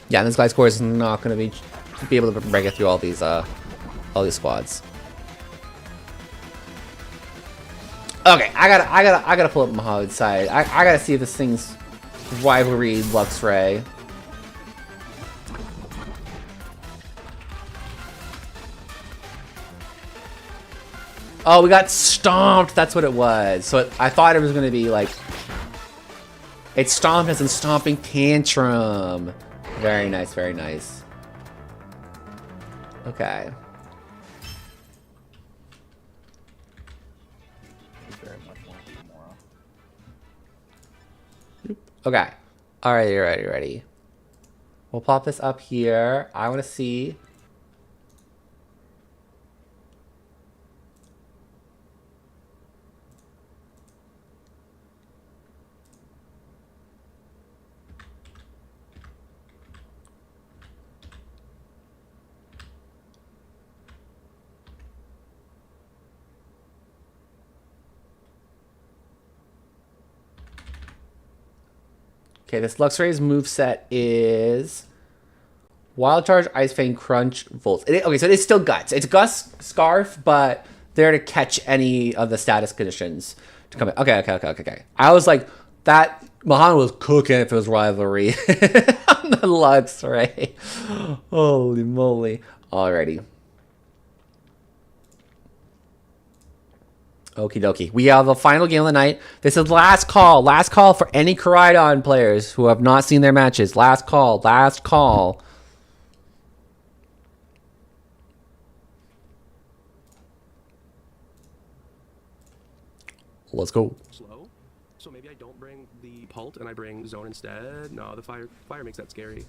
Yeah, and this Glide Score is not going to be able to break it through all these squads. Okay, I gotta pull up Mahoud's side. I gotta see if this thing's rivalry Luxray. Oh, we got stomped. That's what it was. So I thought it was gonna be like it stomped as in stomping tantrum. Very nice, very nice. Okay. Okay. Alright, you're ready. We'll pop this up here. I want to see. Okay, this Luxray's moveset is Wild Charge, Ice Fang, Crunch, Volts. Okay, so it is still Guts. It's Gust, Scarf, but there to catch any of the status conditions to come in. Okay. I was like, that Mahan was cooking if it was rivalry on the Luxray. Holy moly. Alrighty. Okie dokie. We have the final game of the night. This is last call. Last call for any Koraidon players who have not seen their matches. Last call. Last call. Let's go. Slow. So maybe I don't bring the Pult and I bring Zone instead. No, the fire makes that scary.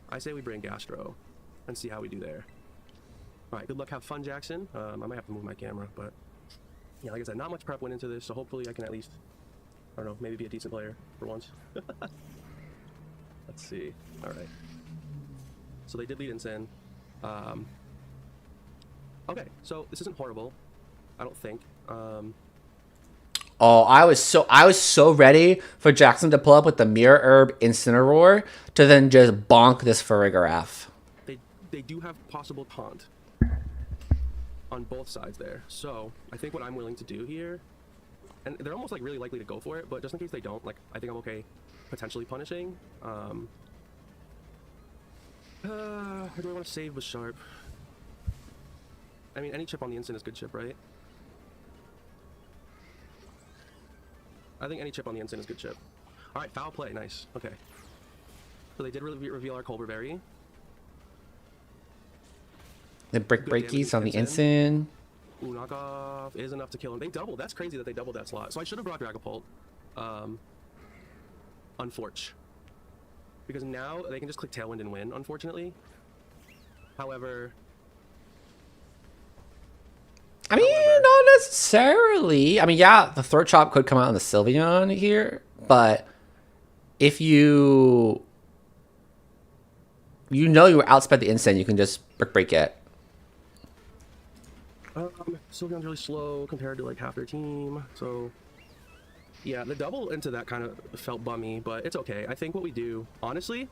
I say we bring Gastro and see how we do there. All right, good luck. Have fun, Jackson. I might have to move my camera, but yeah, like I said, not much prep went into this, so hopefully I can at least, I don't know, maybe be a decent player for once. Let's see. All right. So they did lead Insane. Okay, so this isn't horrible, I don't think. Oh, I was so ready for Jackson to pull up with the Mirror Herb Incineroar to then just bonk this Farigiraf. They do have possible taunt on both sides there. So I think what I'm willing to do here and they're almost like really likely to go for it. But just in case they don't, like I think I'm okay potentially punishing. Or do I want to save with sharp? I mean, any chip on the instant is good chip, right? I think any chip on the instant is good chip. All right, foul play, nice. Okay. So they did reveal our Colbur Berry. The brick Good damage breakies on the instant. instant. Ooh, knockoff is enough to kill him. They doubled. That's crazy that they doubled that slot. So I should have brought Dragapult. Unfortunate. Because now they can just click Tailwind and win, unfortunately. However... I mean, not necessarily. I mean, yeah, the throat chop could come out on the Sylveon here, but if you you outsped the instant, you can just break it. Sylveon's really slow compared to like half their team, so yeah, the double into that kind of felt bummy, but it's okay. I think what we do, honestly,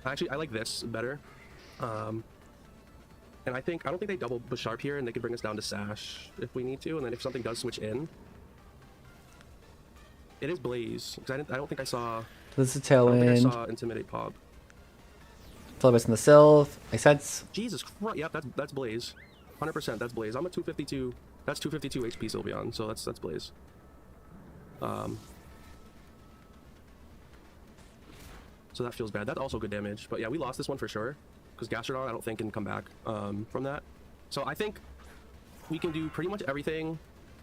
actually I like this better. And I don't think they double Bisharp here, and they could bring us down to Sash if we need to, and then if something does switch in, it is Blaze. Because I don't think I saw. This is I don't think I Tailwind. saw Intimidate Pop. Philibus in the Sylph. Makes sense. Jesus Christ! Yep, that's Blaze. 100%. That's Blaze. I'm a 252. That's 252 HP Sylveon, so that's Blaze. So that feels bad. That's also good damage. But yeah, we lost this one for sure. Because Gastrodon, I don't think, can come back from that. So I think we can do pretty much everything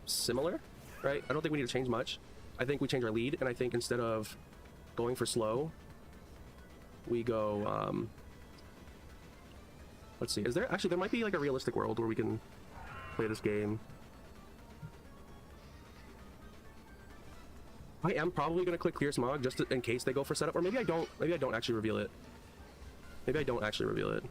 similar, right? I don't think we need to change much. I think we change our lead, and I think instead of going for slow, we go... let's see. Is there... Actually, there might be like a realistic world where we can play this game. I am probably going to click Clear Smog just in case they go for setup, or maybe I don't. Maybe I don't actually reveal it. Maybe I don't actually reveal it.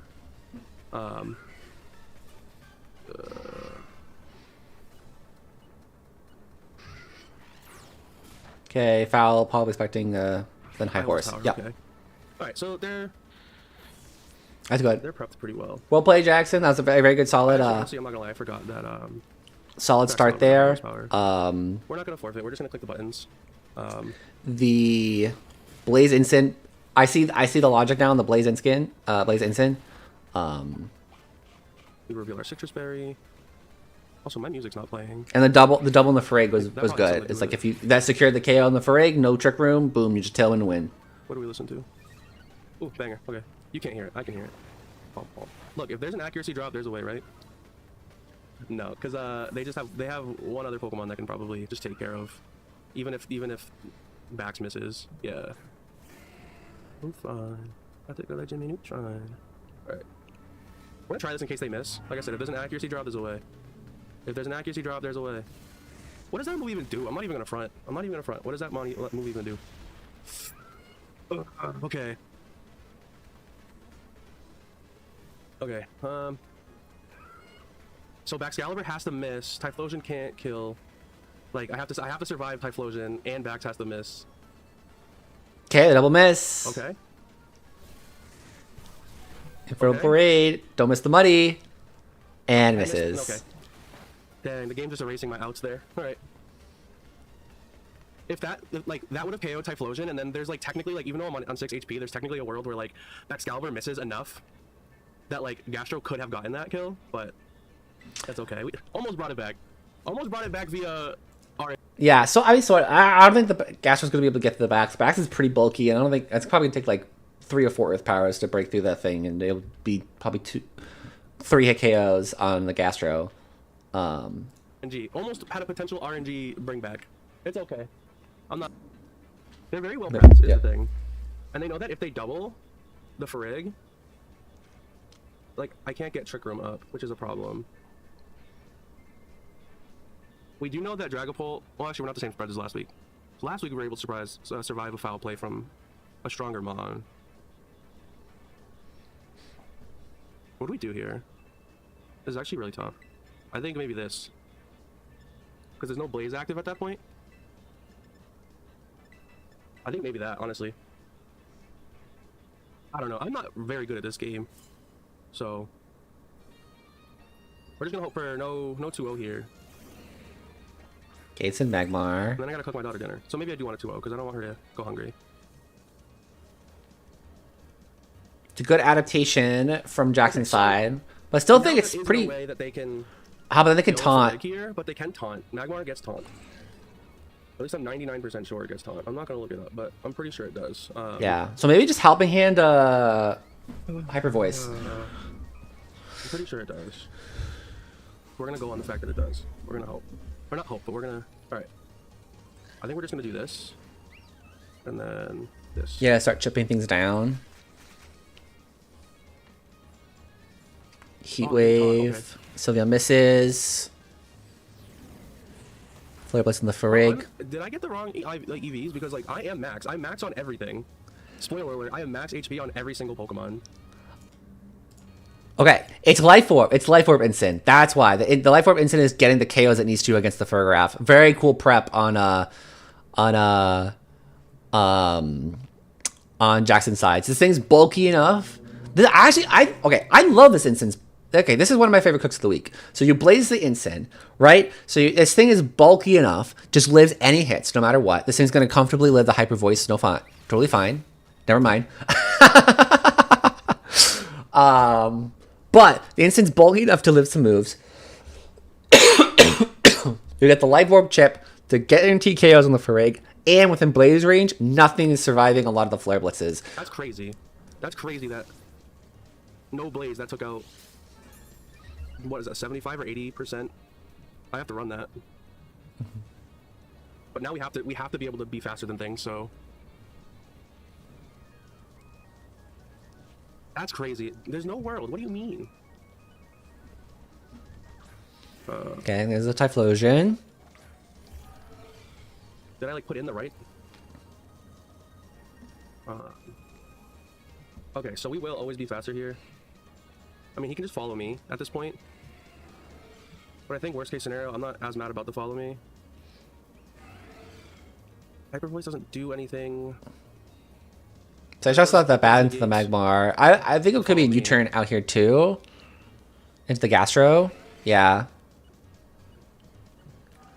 Okay, foul. Probably expecting then high horse. Tower, Yeah, okay. All right, so they're that's good. prepped pretty well. Well played, Jackson. That was a very, very good, solid, Honestly, I'm not gonna lie, I forgot that. solid That's start not there. power. Um, We're not gonna forfeit. We're just gonna click the buttons. the Blaze Instant. I see the logic now in the Blaze Instant. Blaze Instant. We reveal our citrus berry. Also, my music's not playing. And the double in the Farig was That probably good. something It's to like do if you that secured the KO in the Farig, no trick room, boom, you just tailwind and win. What do we listen to? Ooh, banger. Okay, you can't hear it. I can hear it. Oh. Look, if there's an accuracy drop, there's a way, right? No, because they have one other Pokemon that can probably just take care of, even if Bax misses. Yeah. I'm fine. I think I let Jimmy Neutron. All right. We're gonna try this in case they miss. Like I said, if there's an accuracy drop, there's a way. If there's an accuracy drop, there's a way. What does that move even do? I'm not even gonna front. What does that move even do? Okay. Okay. So Baxcalibur has to miss. Typhlosion can't kill. Like I have to survive Typhlosion, and Bax has to miss. Okay, the double miss. Okay. Infernal Okay. Parade. Don't miss the muddy. And I missed- misses. Okay. Dang, the game's just erasing my outs there. All right. If that would have KO'd Typhlosion, and then there's like technically like even though I'm on 6 HP, there's technically a world where like Baxcalibur misses enough that like Gastro could have gotten that kill, but that's okay. We almost brought it back. Almost brought it back via our. Yeah, so I don't think the Gastro's gonna be able to get to the Bax. Bax is pretty bulky, and I don't think it's probably gonna take like 3 or 4 Earth Powers to break through that thing, and it'll be probably 3 hit KOs on the Gastro. RNG almost had a potential RNG bring back. It's okay. I'm not. They're very well prepped, is Yeah. the thing, and they know that if they double the Farig, like I can't get Trick Room up, which is a problem. We do know that Dragapult. Well, actually, we're not the same spread as last week. So last week we were able to survive a foul play from a stronger Mon. What do we do here? This is actually really tough. I think maybe this. Because there's no Blaze active at that point. I think maybe that, honestly. I don't know. I'm not very good at this game. So. We're just gonna hope for no 2-0 here. Gates and Magmar. And then I gotta cook my daughter dinner. So maybe I do want a 2-0 because I don't want her to go hungry. It's a good adaptation from Jackson's side, but I still Now think it's there is pretty. no way that they can How about they can go for taunt? Rig here, but they can taunt. Magmar gets taunt. At least I'm 99% sure it gets taunt. I'm not gonna look it up, but I'm pretty sure it does. Yeah. So maybe just helping hand Hyper Voice. I'm pretty sure it does. We're gonna go on the fact that it does. We're gonna hope. Or not hope, but we're gonna. All right. I think we're just gonna do this, and then this. Yeah, start chipping things down. Heat Oh, Wave. okay. Sylveon misses. Flare Blitz on the Farig. Did I get the wrong EVs? Because like I am max. I'm max on everything. Spoiler alert, I have max HP on every single Pokemon. Okay, it's Life Orb. It's Life Orb Instant. That's why. The Life Orb Instant is getting the KOs it needs to against the Fergraph. Very cool prep on Jackson's side. This thing's bulky enough. I love this instance. Okay, this is one of my favorite cooks of the week. So you blaze the Instant, right? So this thing is bulky enough, just lives any hits, no matter what. This thing's going to comfortably live the Hyper Voice, no fine. Totally fine. Never mind. But the Instant's bulky enough to live some moves. You get the Life Orb chip to get in TKOs on the Farig, and within Blaze range, nothing is surviving a lot of the Flare Blitzes. That's crazy. That's crazy that no Blaze that took out. What is that? 75 or 80%? I have to run that. But now we have to be able to be faster than things. So that's crazy. There's no world. What do you mean? Okay, there's a Typhlosion. Did I like put in the right? Okay, so we will always be faster here. I mean, he can just follow me at this point. But I think worst case scenario, I'm not as mad about the follow me. Hyper Voice doesn't do anything. So I just thought that bad into the Magmar. I think it could be a U-turn out here too. Into the Gastro. Yeah.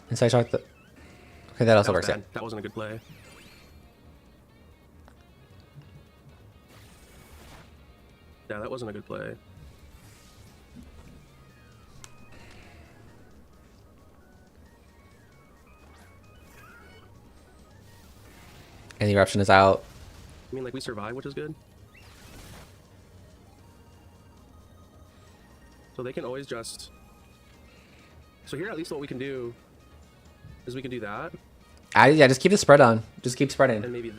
And so I shot the... Okay, that also works, yeah. That wasn't a good play. Yeah, that wasn't a good play. And the Eruption is out. I mean, like, we survived, which is good. So they can always just... So here, at least what we can do is we can do that. Yeah, just keep the spread on. Just keep spreading. And maybe...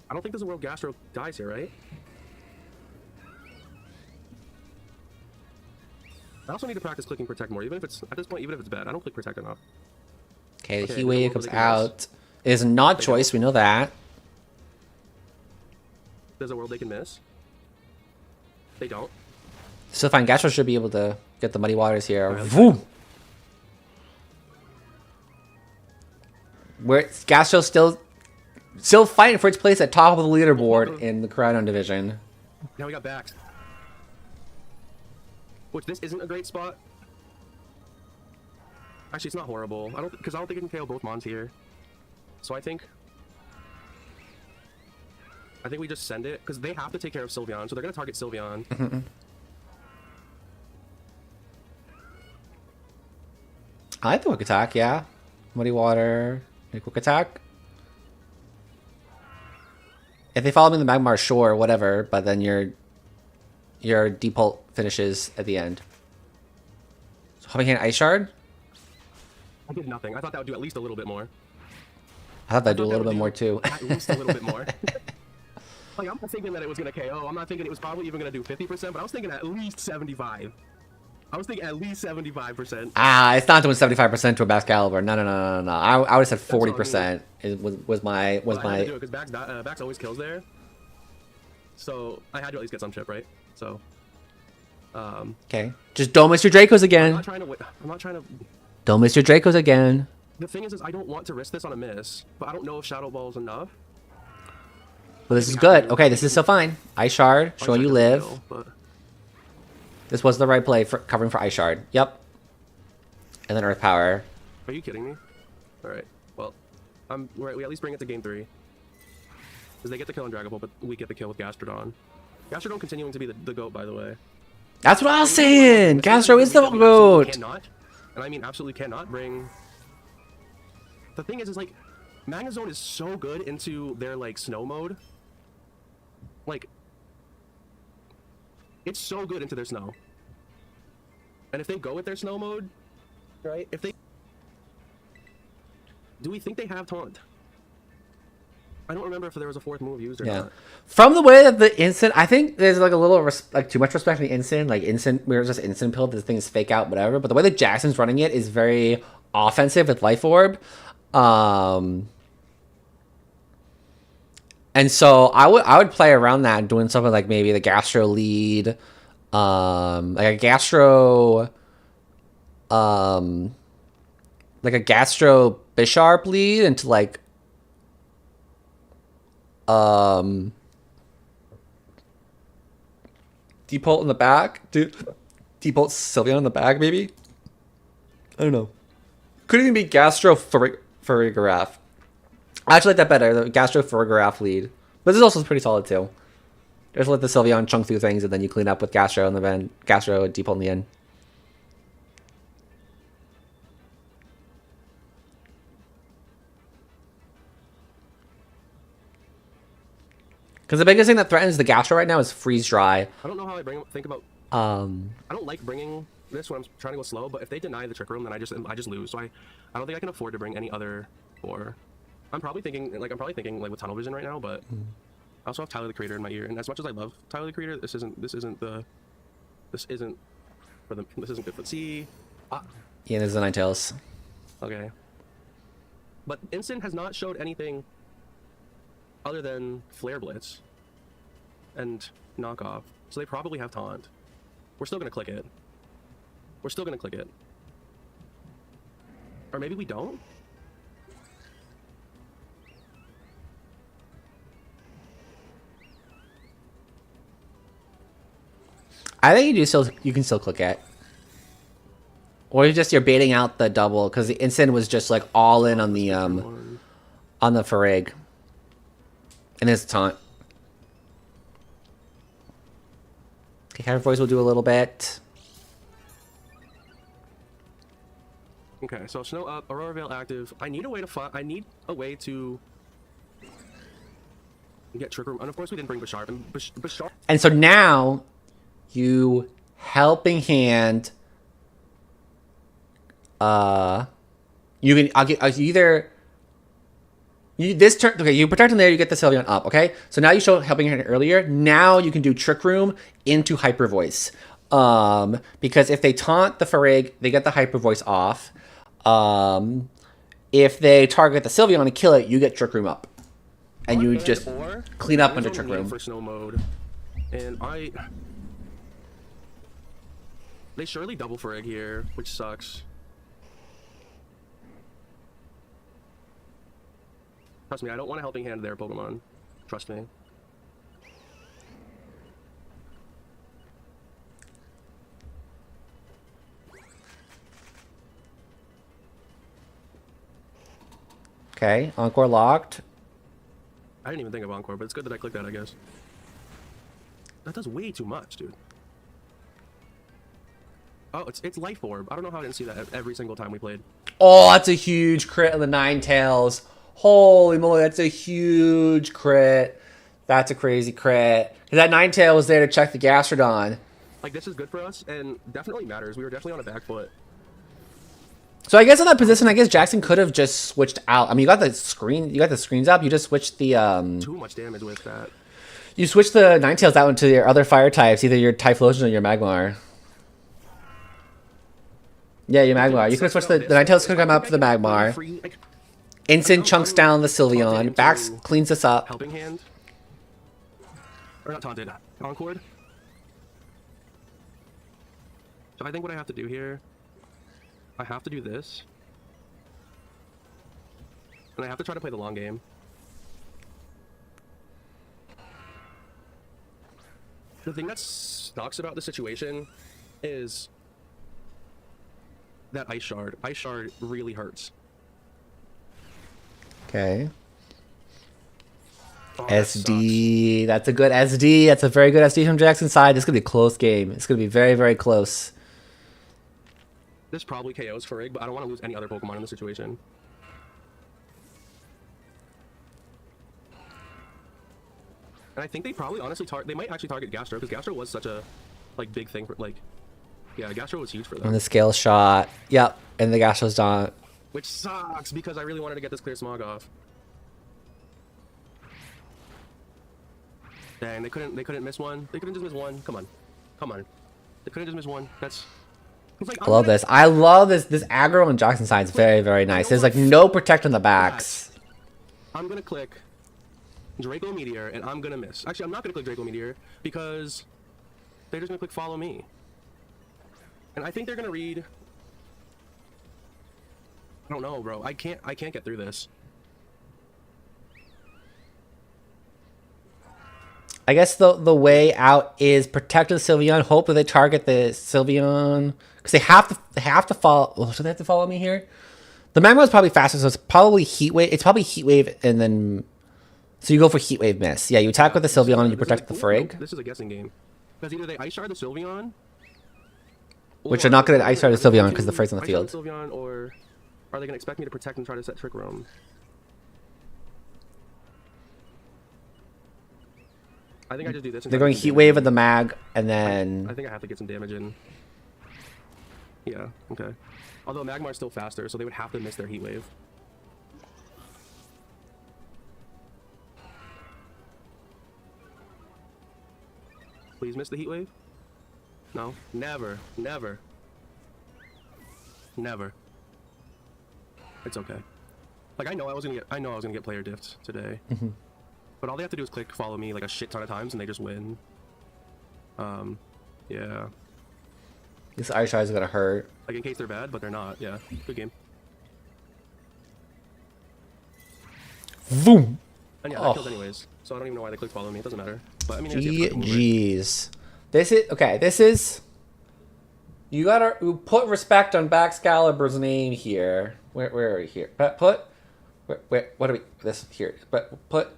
I don't think there's a World Gastro dies here, right? I also need to practice clicking Protect more, even if it's... At this point, even if it's bad, I don't click Protect enough. Okay, the Okay, Heat Wave what comes was it against? out. It is not choice, we know that. There's a world they can miss. They don't. So fine, Gastro should be able to get the Muddy Waters here. Alright. Vroom! Where Gastro's still fighting for its place at top of the leaderboard in the Koraidon division. Now we got backs. Which this isn't a great spot. Actually, it's not horrible. I don't think it can KO both Mons here. So I think we just send it because they have to take care of Sylveon, so they're gonna target Sylveon. I like the Quick Attack, yeah. Muddy Water, and Quick Attack. If they follow me in the Magmar, sure, whatever, but then your Deepult finishes at the end. So hopping in Ice Shard? I did nothing. I thought that would do at least a little bit more. I thought that'd do a that little would bit more too. At least a little bit more. Like, I'm not thinking that it was gonna KO. I'm not thinking it was probably even gonna do 50%, but I was thinking at least 75. I was thinking at least 75%. It's not doing 75% to a Bascaliber. No. I would have said 40%. Was my Well, I had to do it because Bax always kills there. So I had to at least get some chip, right? So. Okay. Just don't miss your Dracos I'm again. not trying to. Don't miss your Dracos again. The thing is I don't want to risk this on a miss, but I don't know if Shadow Ball is enough. But this is good. Okay, this is so fine. Ice Shard, showing you live. But This was the right play for covering for Ice Shard. Yep. And then Earth Power. Are you kidding me? All right. Well, we at least bring it to game 3. Because they get the kill on Dragon Ball, but we get the kill with Gastrodon. Gastrodon continuing to be the GOAT, by the way. That's what I was saying! Gastro is the GOAT! Cannot, and I mean absolutely cannot bring... The thing is like, Magnezone is so good into their, like, snow mode. Like, it's so good into their snow. And if they go with their snow mode, right? If they... Do we think they have taunt? I don't remember if there was a 4th move used or not. From the way that the instant, I think there's like a little like too much respect for the instant. Like instant, we were just instant pill. This thing is fake out, whatever. But the way that Jackson's running it is very offensive with Life Orb. And so I would play around that, doing something like maybe the Gastro lead, like a Gastro, Bisharp lead into like. Deepult in the back, dude. Deepult Sylveon in the back, maybe. I don't know. Could even be Gastro Farigiraf. I actually like that better. The Gastro Farigiraf lead, but this is also pretty solid too. Just let the Sylveon chunk through things, and then you clean up with Gastro, and then Gastro and Deepult in the end. Because the biggest thing that threatens the Gastro right now is Freeze Dry. I don't know how I think about... I don't like bringing this when I'm trying to go slow, but if they deny the Trick Room, then I just lose. So I don't think I can afford to bring any other 4. I'm probably thinking like with Tunnel Vision right now, but I also have Tyler the Creator in my ear. And as much as I love Tyler the Creator, this isn't good for C. Yeah, there's the Ninetales. Okay. But Instant has not showed anything other than Flare Blitz and Knockoff. So they probably have Taunt. We're still gonna click it. Or maybe we don't? I think you can still click it. Or you're baiting out the double, because the instant was just like all in on the Farig. And his taunt. Okay, Hair Voice will do a little bit. Okay, so Snow up, Aurora Veil active. I need a way to get Trick Room. And of course we didn't bring Bisharp. And Bisharp. And so now you Helping Hand. You protect him there, you get the Sylveon up, okay? So now you show Helping Hand earlier. Now you can do Trick Room into Hyper Voice. Because if they taunt the Farig, they get the Hyper Voice off. If they target the Sylveon and kill it, you get Trick Room up. And you just clean up under Trick Room. For snow mode. And they surely double Farig here, which sucks. Trust me, I don't want a Helping Hand there, Pokemon. Trust me. Okay, Encore locked. I didn't even think of Encore, but it's good that I clicked that, I guess. That does way too much, dude. Oh, it's Life Orb. I don't know how I didn't see that every single time we played. Oh, that's a huge crit on the Ninetales. Holy moly, that's a huge crit. That's a crazy crit. Because that Ninetale was there to check the Gastrodon. Like, this is good for us, and definitely matters. We were definitely on a back foot. So I guess in that position, I guess Jackson could have just switched out. I mean, you got the screens up. You just switched the Too much damage with that. You switched the Ninetales out into your other fire types, either your Typhlosion or your Magmar. Yeah, your Magmar. You could have switched the Ninetales could come up to the Magmar. Instant chunks down the Sylveon. Bax cleans this up. Helping Hand. Or not taunted. Concord. So I think what I have to do here, I have to do this. And I have to try to play the long game. The thing that sucks about the situation is that Ice Shard. Ice Shard really hurts. Okay. Oh, that SD. That's a good SD. That's a very good SD from Jackson's side. This is going to be a close game. It's going to be very, very close. This probably KOs for Rig, but I don't want to lose any other Pokemon in this situation. And I think they probably honestly they might actually target Gastro, because Gastro was such a like big thing for like, yeah, Gastro was huge for them. And the scale shot. Yep. And the Gastro's done. Which sucks because I really wanted to get this clear smog off. Dang, they couldn't miss one. They couldn't just miss one. Come on. Come on. They couldn't just miss one. That's like, I love this. I love this. This aggro on Jackson's side is very, very nice. There's like no protect on the backs. I'm gonna click Draco Meteor and I'm gonna miss. Actually, I'm not gonna click Draco Meteor because they're just gonna click Follow Me. And I think they're gonna read. I don't know, bro. I can't get through this. I guess the way out is protect the Sylveon. Hope that they target the Sylveon because they have to follow. Well, do they have to follow me here? The Magma is probably faster, so it's probably Heat Wave. It's probably Heat Wave, and then so you go for Heat Wave miss. Yeah, you attack with the Sylveon and you protect the Frigg. Nope, this is a guessing game because either they Ice Shard the Sylveon, Which they're not going to Ice Shard the Sylveon because the Frigg's on the Ice Shard field. the Sylveon, or are they gonna expect me to protect and try to set Trick Room? I think I just do this. They're going Heat Wave at the Mag, and then I think I have to get some damage in. Yeah, okay. Although Magmar's still faster, so they would have to miss their Heat Wave. Please miss the Heat Wave? No, never, never. Never. It's okay. Like I know I was gonna get player diffed today. But all they have to do is click Follow Me like a shit ton of times and they just win. Yeah. this Ice Shard is going to hurt. Like in case they're bad, but they're not. Yeah, good game. Boom. And yeah, that kills anyways. So I don't even know why they clicked Follow Me. It doesn't matter. But I mean, GG's. This is okay. This is. You gotta put respect on Baxcalibur's name here. Where are we here? Put. Wait. What are we? This here. But put.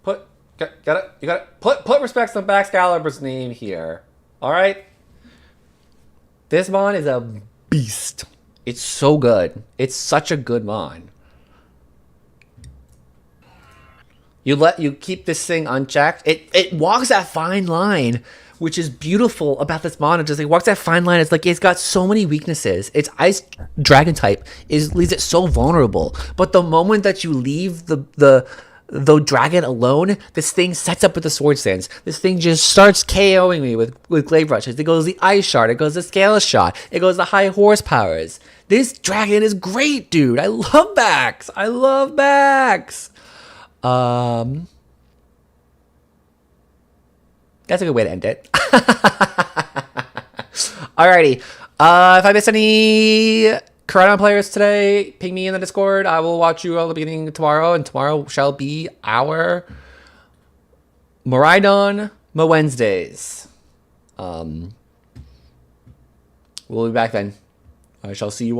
Got it. You got it. Put respect on Baxcalibur's name here. All right. This mon is a beast. It's so good. It's such a good mon. You keep this thing unchecked. It walks that fine line, which is beautiful about this mon. It just like walks that fine line. It's like it's got so many weaknesses. Its Ice Dragon type leaves it so vulnerable. But the moment that you leave the dragon alone, this thing sets up with the Sword Stance. This thing just starts KOing me with Glaive Rushes. It goes the Ice Shard. It goes the Scale Shot. It goes the high horsepowers. This dragon is great, dude. I love Bax. I love Bax. That's a good way to end it. Alrighty. If I missed any Koraidon players today, ping me in the Discord. I will watch you all the beginning tomorrow, and tomorrow shall be our Koraidon Wednesdays. We'll be back then. I shall see you all.